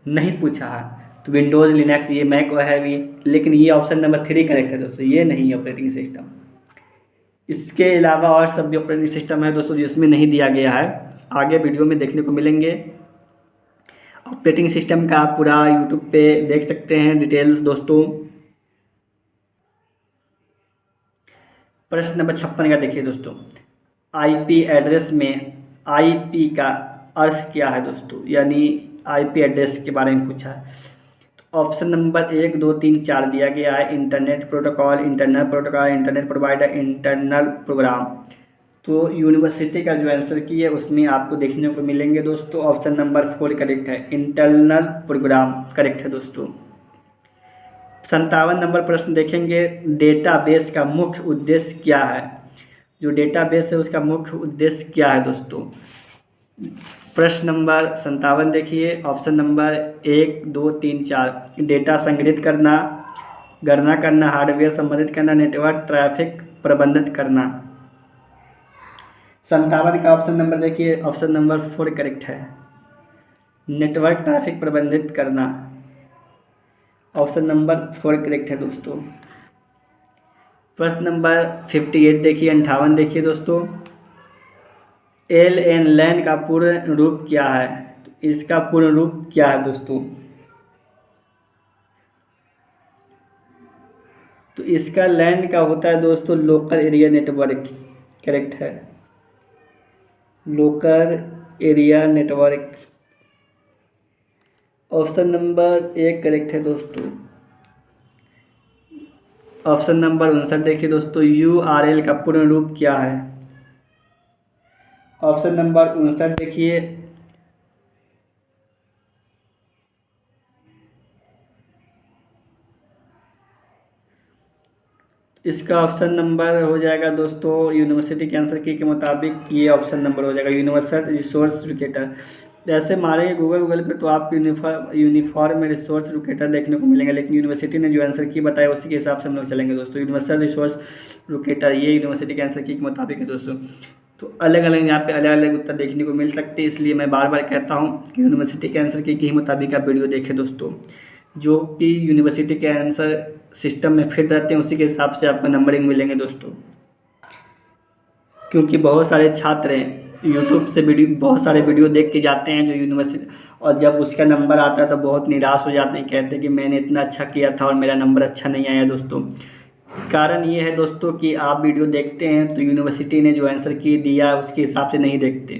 नहीं पूछा है। तो विंडोज़, लिनक्स, ये मैक है भी, लेकिन ये ऑप्शन नंबर 3 करेक्ट है दोस्तों, ये नहीं है ऑपरेटिंग सिस्टम। इसके अलावा और सभी ऑपरेटिंग सिस्टम है दोस्तों, जिसमें नहीं दिया गया है, आगे वीडियो में देखने को मिलेंगे। ऑपरेटिंग सिस्टम का आप पूरा यूट्यूब पे देख सकते हैं डिटेल्स दोस्तों। प्रश्न नंबर 56 का देखिए दोस्तों, आईपी एड्रेस में आईपी का अर्थ क्या है दोस्तों, यानी आईपी एड्रेस के बारे में पूछा है। तो ऑप्शन नंबर 1, 2, 3, 4 दिया गया है। Internet protocol, internal protocol, internet provider, internal program. तो यूनिवर्सिटी का जो आंसर की है उसमें आपको देखने को मिलेंगे दोस्तों ऑप्शन नंबर 4 करेक्ट है, इंटरनल प्रोग्राम करेक्ट है दोस्तों। 57 नंबर प्रश्न देखेंगे, डेटाबेस का मुख्य उद्देश्य क्या है। जो डेटाबेस है उसका मुख्य उद्देश्य क्या है दोस्तों। प्रश्न नंबर 57 देखिए, ऑप्शन नंबर 1, 2, 3, 4 डेटा संग्रहित करना, गणना करना, हार्डवेयर संबंधित करना, नेटवर्क ट्रैफिक प्रबंधित करना। 57 का ऑप्शन नंबर देखिए, ऑप्शन नंबर 4 करेक्ट है, नेटवर्क ट्रैफिक प्रबंधित करना। ऑप्शन नंबर 4 करेक्ट है दोस्तों। प्रश्न नंबर 58 देखिए, 58 देखिए दोस्तों, LAN का पूर्ण रूप क्या है। तो इसका पूर्ण रूप क्या है दोस्तों। तो इसका LAN का होता है दोस्तों लोकल एरिया नेटवर्क, करेक्ट है, local area network. Option number 1 correct है दोस्तों। ऑप्शन नंबर 59 देखिए दोस्तों, URL का पूर्ण रूप क्या है। ऑप्शन नंबर 59 देखिए, इसका ऑप्शन नंबर हो जाएगा दोस्तों यूनिवर्सिटी के आंसर की के मुताबिक ये ऑप्शन नंबर हो जाएगा, यूनिवर्सल रिसोर्स लोकेटर। जैसे मारेंगे गूगल पे तो आपको यूनिफॉर्म में रिसोर्स लोकेटर देखने को मिलेंगे, लेकिन यूनिवर्सिटी ने जो आंसर की बताया उसी के हिसाब से हम लोग चलेंगे दोस्तों। यूनिवर्सल रिसोर्स लोकेटर ये यूनिवर्सिटी के आंसर की के मुताबिक है दोस्तों। तो अलग अलग यहाँ पे अलग अलग उत्तर देखने को मिल सकते हैं, इसलिए मैं बार बार कहता हूँ कि यूनिवर्सिटी के आंसर की ही मुताबिक आप वीडियो देखें दोस्तों। जो कि यूनिवर्सिटी के आंसर सिस्टम में फिट रहते हैं उसी के हिसाब से आपको नंबरिंग मिलेंगे दोस्तों। क्योंकि बहुत सारे छात्र हैं यूट्यूब से बहुत सारे वीडियो देख के जाते हैं जो यूनिवर्सिटी, और जब उसका नंबर आता है तो बहुत निराश हो जाते हैं, कहते हैं कि मैंने इतना अच्छा किया था और मेरा नंबर अच्छा नहीं आया दोस्तों। कारण ये है दोस्तों कि आप वीडियो देखते हैं तो यूनिवर्सिटी ने जो आंसर की दिया उसके हिसाब से नहीं देखते,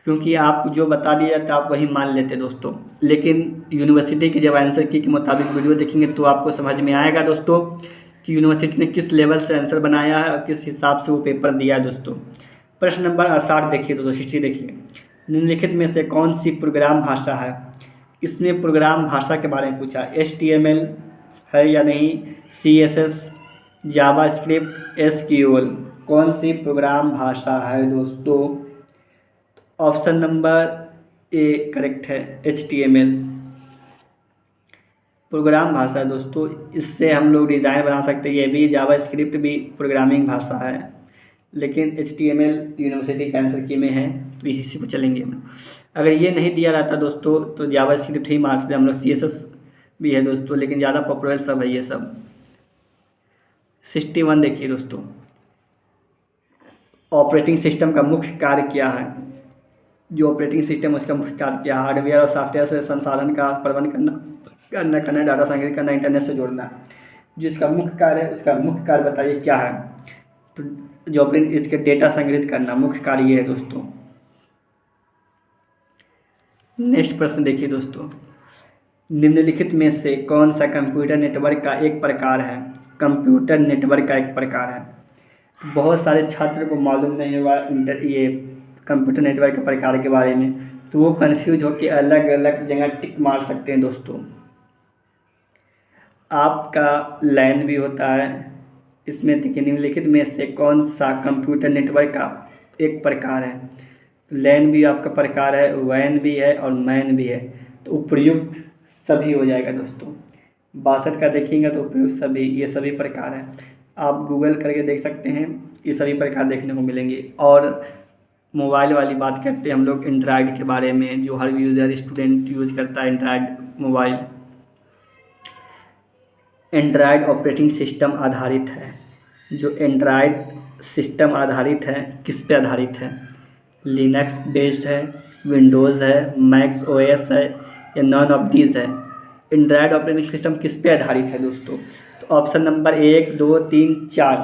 क्योंकि आप जो बता दिया जाता है आप वही मान लेते दोस्तों। लेकिन यूनिवर्सिटी की जब आंसर की के मुताबिक वीडियो देखेंगे तो आपको समझ में आएगा दोस्तों कि यूनिवर्सिटी ने किस लेवल से आंसर बनाया है और किस हिसाब से वो पेपर दिया है दोस्तों। प्रश्न नंबर 68 देखिए दोस्तों, 60 देखिए, निम्नलिखित में से कौन सी प्रोग्राम भाषा है। इसमें प्रोग्राम भाषा के बारे में पूछा, HTML है या नहीं, CSS, जावास्क्रिप्ट, SQL, कौन सी प्रोग्राम भाषा है दोस्तों। ऑप्शन नंबर A करेक्ट है, HTML प्रोग्राम भाषा है दोस्तों। इससे हम लोग डिज़ाइन बना सकते हैं, ये भी जावास्क्रिप्ट भी प्रोग्रामिंग भाषा है, लेकिन HTML यूनिवर्सिटी के आंसर की में है तो इसी को चलेंगे हम लोग। अगर ये नहीं दिया रहता दोस्तों तो जावास्क्रिप्ट ही मारते हम लोग, CSS भी है दोस्तों, लेकिन ज़्यादा पॉपुलर सब है ये सब। 61 देखिए दोस्तों, ऑपरेटिंग सिस्टम का मुख्य कार्य क्या है। जो ऑपरेटिंग सिस्टम उसका मुख्य कार्य क्या है, हार्डवेयर और सॉफ्टवेयर से संसाधन का प्रबंधन करना, डाटा संग्रहित करना, इंटरनेट से जोड़ना। जो इसका मुख्य कार्य है, उसका मुख्य कार्य बताइए क्या है। तो जो ऑपरेटिंग इसके डेटा संग्रहित करना मुख्य कार्य ये है दोस्तों। नेक्स्ट प्रश्न देखिए दोस्तों, निम्नलिखित में से कौन सा कंप्यूटर नेटवर्क का एक प्रकार है। कंप्यूटर नेटवर्क का एक प्रकार है। तो बहुत सारे छात्र को मालूम नहीं होगा ये कंप्यूटर नेटवर्क के प्रकार के बारे में, तो वो कंफ्यूज होकर अलग अलग जगह टिक मार सकते हैं दोस्तों। आपका लैन भी होता है इसमें। देखिए निम्नलिखित में से कौन सा कंप्यूटर नेटवर्क का एक प्रकार है। तो लैन भी आपका प्रकार है, वैन भी है और मैन भी है। तो उपयुक्त सभी हो जाएगा दोस्तों। 62 का देखेंगे तो उपयुक्त सभी, ये सभी प्रकार है। आप गूगल करके देख सकते हैं, ये सभी प्रकार देखने को मिलेंगे। और मोबाइल वाली बात करते हैं हम लोग एंड्रॉयड के बारे में, जो हर यूज़र स्टूडेंट यूज़ करता है Android mobile. Android operating system आधारित है। जो एंड्रॉयड सिस्टम आधारित है किस पे आधारित है। लिनक्स बेस्ड है, विंडोज़ है, मैक्स ओएस है या नॉन ऑफ दीज है। एंड्रॉयड ऑपरेटिंग सिस्टम किस पे आधारित है दोस्तों। तो ऑप्शन नंबर 1, 2, 3, 4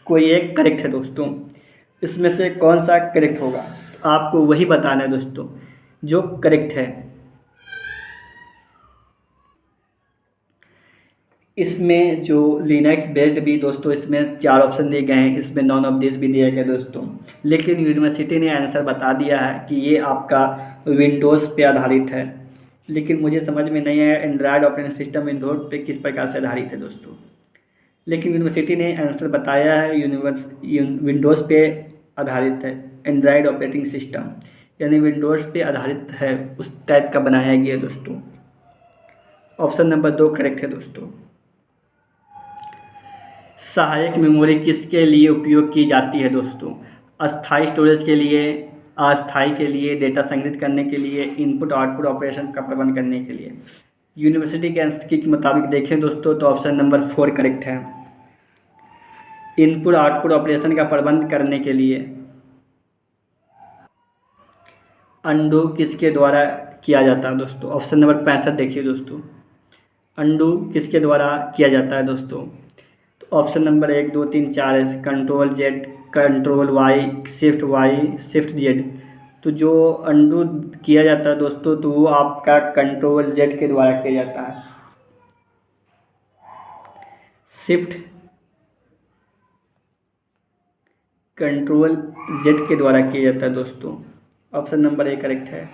कोई एक करेक्ट है दोस्तों। इसमें से कौन सा करेक्ट होगा, तो आपको वही बताना है दोस्तों जो करेक्ट है। इसमें जो लिनक्स बेस्ड भी दोस्तों, इसमें 4 ऑप्शन दिए गए हैं, इसमें नॉन ऑफ दिस भी दिया गया दोस्तों। लेकिन यूनिवर्सिटी ने आंसर बता दिया है कि ये आपका विंडोज़ पे आधारित है। लेकिन मुझे समझ में नहीं आया एंड्रॉयड ऑपरेटिंग सिस्टम विंडोज़ पे किस प्रकार से आधारित है दोस्तों। लेकिन यूनिवर्सिटी ने आंसर बताया है विंडोज़ पे आधारित है एंड्रॉयड ऑपरेटिंग सिस्टम, यानी विंडोज़ पे आधारित है, उस टाइप का बनाया गया है दोस्तों। ऑप्शन नंबर 2 करेक्ट है दोस्तों। सहायक मेमोरी किसके लिए उपयोग की जाती है दोस्तों। अस्थायी स्टोरेज के लिए, अस्थायी के लिए, डेटा संग्रहित करने के लिए, इनपुट आउटपुट ऑपरेशन का प्रबंध करने के लिए। यूनिवर्सिटी के आंसर के मुताबिक देखें दोस्तों तो ऑप्शन नंबर 4 करेक्ट है। इनपुट आउटपुट ऑपरेशन का प्रबंध करने के लिए। अंडू किसके द्वारा किया जाता है दोस्तों। ऑप्शन नंबर 65 देखिए दोस्तों, अंडू किसके द्वारा किया जाता है दोस्तों। तो ऑप्शन नंबर 1, 2, 3, 4 है control Z, control Y, shift Z. तो जो अंडू किया जाता है दोस्तों तो वो आपका कंट्रोल जेड के द्वारा किया जाता है। शिफ्ट कंट्रोल जेड के द्वारा किया जाता है दोस्तों। ऑप्शन नंबर 1 करेक्ट है।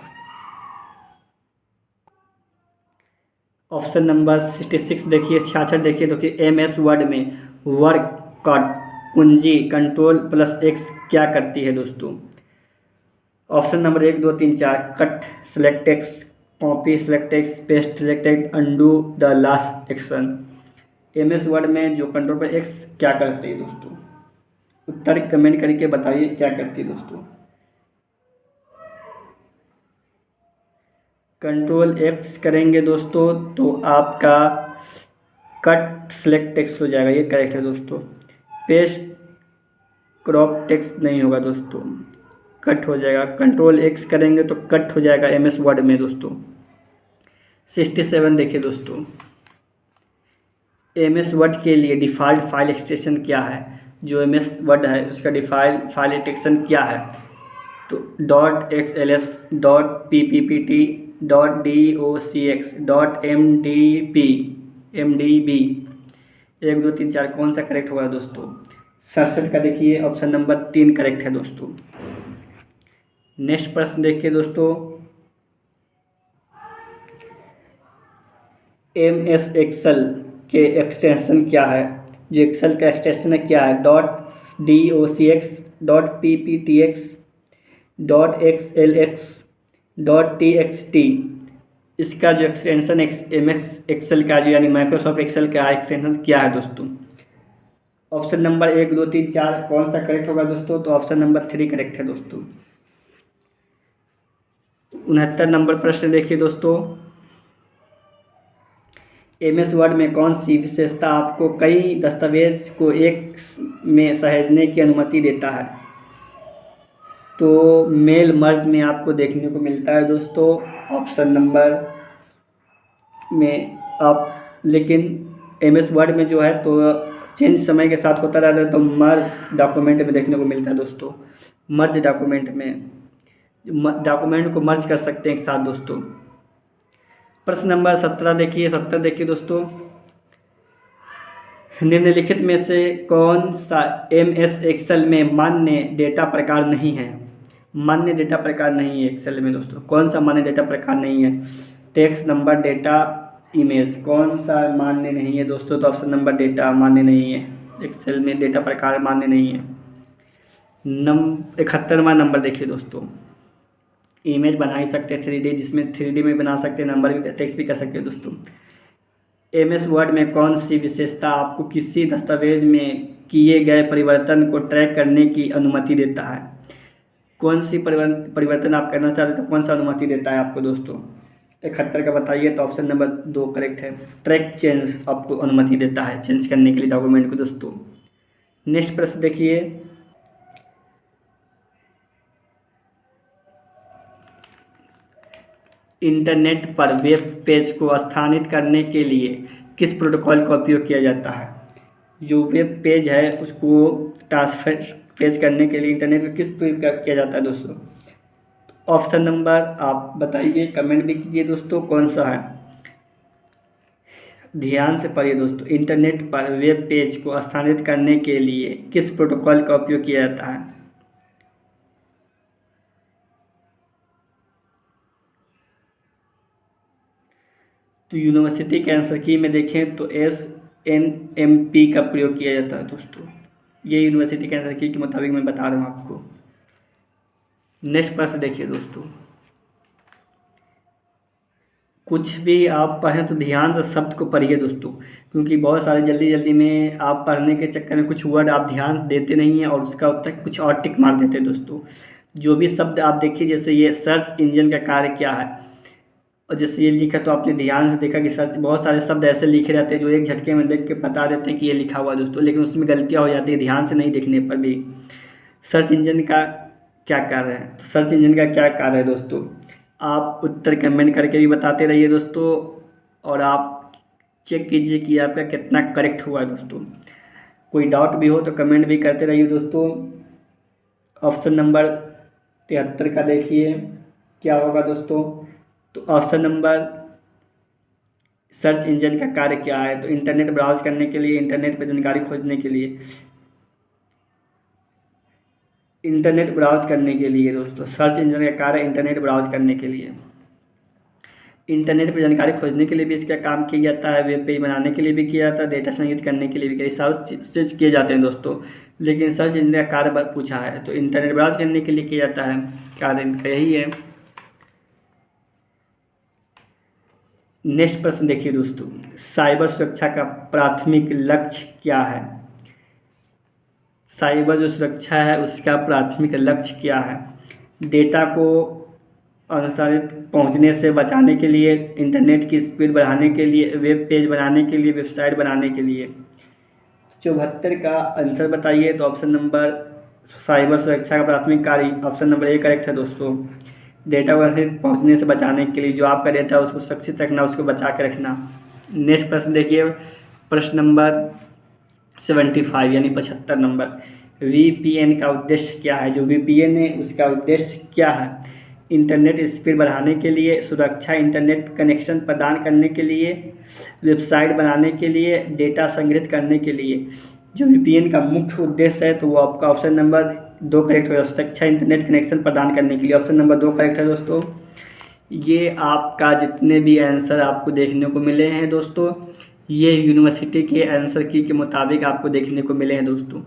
ऑप्शन नंबर 66 देखिए, 66 देखिए तो कि MS वर्ड में वर्क कट कुंजी Ctrl+X क्या करती है दोस्तों। Option number 1, 2, 3, 4 cut, select text, copy, select text, paste, select, undo the last action. MS word में जो Ctrl+X क्या करती है दोस्तों। उत्तर कमेंट करके बताइए क्या करती है दोस्तों। Ctrl+X करेंगे दोस्तों तो आपका कट सेलेक्ट टेक्स्ट हो जाएगा, ये करेक्ट है दोस्तों। पेस्ट क्रॉप टेक्स्ट नहीं होगा दोस्तों, कट हो जाएगा। Ctrl+X करेंगे तो कट हो जाएगा MS वर्ड में दोस्तों। 67 देखिए दोस्तों, MS वर्ड के लिए डिफ़ॉल्ट फाइल एक्सटेंशन क्या है। जो MS वर्ड है उसका डिफ़ॉल्ट फाइल एक्सटेंशन क्या है। तो .xls, .pppt, .docx, .mdb। 1, 2, 3, 4 कौन सा करेक्ट होगा दोस्तों। 67 का देखिए ऑप्शन नंबर 3 करेक्ट है दोस्तों। नेक्स्ट प्रश्न देखिए दोस्तों, MS एक्सेल के एक्सटेंशन क्या है। जो एक्सेल का एक्सटेंशन है क्या है। .docx, .pptx, .xlx, .txt। इसका जो एक्सटेंशन MS एक्सेल का जो यानी माइक्रोसॉफ्ट एक्सेल का एक्सटेंशन क्या है दोस्तों। ऑप्शन नंबर 1, 2, 3, 4 कौन सा करेक्ट होगा दोस्तों। तो ऑप्शन नंबर 3 करेक्ट है दोस्तों। 69 नंबर प्रश्न देखिए दोस्तों, MS वर्ड में कौन सी विशेषता आपको कई दस्तावेज को एक में सहेजने की अनुमति देता है। तो मेल मर्ज में आपको देखने को मिलता है दोस्तों। ऑप्शन नंबर में आप लेकिन MS वर्ड में जो है तो चेंज समय के साथ होता रहता है, तो मर्ज डॉक्यूमेंट में देखने को मिलता है दोस्तों। मर्ज डॉक्यूमेंट में डॉक्यूमेंट को मर्ज कर सकते हैं एक साथ दोस्तों। प्रश्न नंबर 17 देखिए, 70 देखिए दोस्तों, निम्नलिखित में से कौन सा MS एक्सेल में मान्य डेटा प्रकार नहीं है? मान्य डेटा प्रकार नहीं है एक्सेल में दोस्तों, कौन सा मान्य डेटा प्रकार नहीं है? टेक्स्ट, नंबर, डेटा, इमेज, कौन सा मान्य नहीं है दोस्तों? तो ऑप्शन नंबर डेटा मान्य नहीं है, एक्सेल में डेटा प्रकार मान्य नहीं है। 71वां नंबर देखिए दोस्तों, इमेज बना ही सकते हैं 3D, जिसमें 3D में बना सकते हैं, नंबर भी, टेक्स्ट भी कर सकते हैं दोस्तों। MS वर्ड में कौन सी विशेषता आपको किसी दस्तावेज में किए गए परिवर्तन को ट्रैक करने की अनुमति देता है? कौन सी परिवर्तन आप करना चाहते हैं तो कौन सा अनुमति देता है आपको दोस्तों? 71 का बताइए। तो ऑप्शन नंबर 2 करेक्ट है, ट्रैक चेंज आपको अनुमति देता है चेंज करने के लिए डॉक्यूमेंट को दोस्तों। नेक्स्ट प्रश्न देखिए, इंटरनेट पर वेब पेज को स्थानित करने के लिए किस प्रोटोकॉल का उपयोग किया जाता है? जो वेब पेज है उसको ट्रांसफर पेज करने के लिए इंटरनेट पर किस प्रयोग किया जाता है दोस्तों? ऑप्शन नंबर आप बताइए, कमेंट भी कीजिए दोस्तों, कौन सा है? ध्यान से पढ़िए दोस्तों, इंटरनेट पर वेब पेज को स्थानित करने के लिए किस प्रोटोकॉल का उपयोग किया जाता है? तो यूनिवर्सिटी के आंसर की में देखें तो SNMP का प्रयोग किया जाता है दोस्तों। ये यूनिवर्सिटी के आंसर की के मुताबिक मैं बता रहा हूँ आपको। नेक्स्ट प्रश्न देखिए दोस्तों, कुछ भी आप पढ़ें तो ध्यान से शब्द को पढ़िए दोस्तों, क्योंकि बहुत सारे जल्दी जल्दी में आप पढ़ने के चक्कर में कुछ वर्ड आप ध्यान देते नहीं हैं और उसका उत्तर कुछ और टिक मार देते हैं दोस्तों। जो भी शब्द आप देखिए, जैसे ये सर्च इंजन का कार्य क्या है, और जैसे ये लिखा तो आपने ध्यान से देखा कि सर्च, बहुत सारे शब्द ऐसे लिखे रहते हैं जो एक झटके में देख के बता देते हैं कि ये लिखा हुआ दोस्तों, लेकिन उसमें गलतियाँ हो जाती है ध्यान से नहीं देखने पर भी। सर्च इंजन का क्या कार्य है? तो सर्च इंजन का क्या कार्य है दोस्तों? आप उत्तर कमेंट करके भी बताते रहिए दोस्तों, और आप चेक कीजिए कि आपका कितना करेक्ट हुआ है दोस्तों। कोई डाउट भी हो तो कमेंट भी करते रहिए दोस्तों। ऑप्शन नंबर 73 का देखिए क्या होगा दोस्तों? तो ऑप्शन नंबर, सर्च इंजन का कार्य क्या है? तो इंटरनेट ब्राउज करने के लिए, इंटरनेट पर जानकारी खोजने के लिए, इंटरनेट ब्राउज करने के लिए दोस्तों। सर्च इंजन का कार्य इंटरनेट ब्राउज करने के लिए, इंटरनेट पर जानकारी खोजने के लिए भी इसका काम किया जाता है, वेब पेज बनाने के लिए भी किया जाता है, डेटा संग्रहित करने के लिए भी कई सारे चीज़ किए जाते हैं दोस्तों। लेकिन सर्च इंजन का कार्य पूछा है तो इंटरनेट ब्राउज करने के लिए किया जाता है, कार्य इनका यही है। नेक्स्ट प्रश्न देखिए दोस्तों, साइबर सुरक्षा का प्राथमिक लक्ष्य क्या है? साइबर जो सुरक्षा है उसका प्राथमिक लक्ष्य क्या है? डेटा को अनुसारित पहुंचने से बचाने के लिए, इंटरनेट की स्पीड बढ़ाने के लिए, वेब पेज बनाने के लिए, वेबसाइट बनाने के लिए। 74 का आंसर बताइए। तो ऑप्शन नंबर, साइबर सुरक्षा का प्राथमिक कार्य, ऑप्शन नंबर A करेक्ट है दोस्तों। डेटा को पहुंचने से बचाने के लिए, जो आपका डेटा है उसको सुरक्षित रखना, उसको बचा के रखना। नेक्स्ट प्रश्न देखिए, प्रश्न नंबर 75 यानी 75 नंबर, VPN का उद्देश्य क्या है? जो VPN है उसका उद्देश्य क्या है? इंटरनेट स्पीड बढ़ाने के लिए, सुरक्षा, इंटरनेट कनेक्शन प्रदान करने के लिए, वेबसाइट बनाने के लिए, डेटा संग्रहित करने के लिए। जो VPN का मुख्य उद्देश्य है तो वो आपका ऑप्शन नंबर 2 करेक्ट होगा, सुरक्षा, इंटरनेट कनेक्शन प्रदान करने के लिए। ऑप्शन नंबर 2 करेक्ट है दोस्तों। ये आपका जितने भी आंसर आपको देखने को मिले हैं दोस्तों, ये यूनिवर्सिटी के आंसर की के मुताबिक आपको देखने को मिले हैं दोस्तों।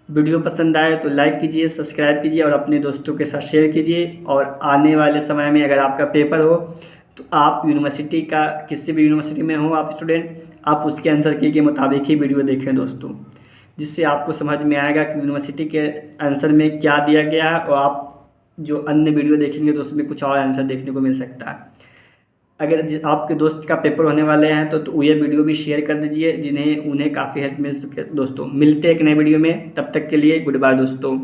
वीडियो पसंद आए तो लाइक कीजिए, सब्सक्राइब कीजिए और अपने दोस्तों के साथ शेयर कीजिए। और आने वाले समय में अगर आपका पेपर हो तो आप यूनिवर्सिटी का, किसी भी यूनिवर्सिटी में हो आप स्टूडेंट, आप उसके आंसर की के मुताबिक ही वीडियो देखें दोस्तों, जिससे आपको समझ में आएगा कि यूनिवर्सिटी के आंसर में क्या दिया गया है, और आप जो अन्य वीडियो देखेंगे तो उसमें कुछ और आंसर देखने को मिल सकता है। अगर आपके दोस्त का पेपर होने वाले हैं तो ये वीडियो भी शेयर कर दीजिए, उन्हें काफ़ी हेल्प मिल सके दोस्तों। मिलते हैं एक नए वीडियो में, तब तक के लिए गुड बाय दोस्तों।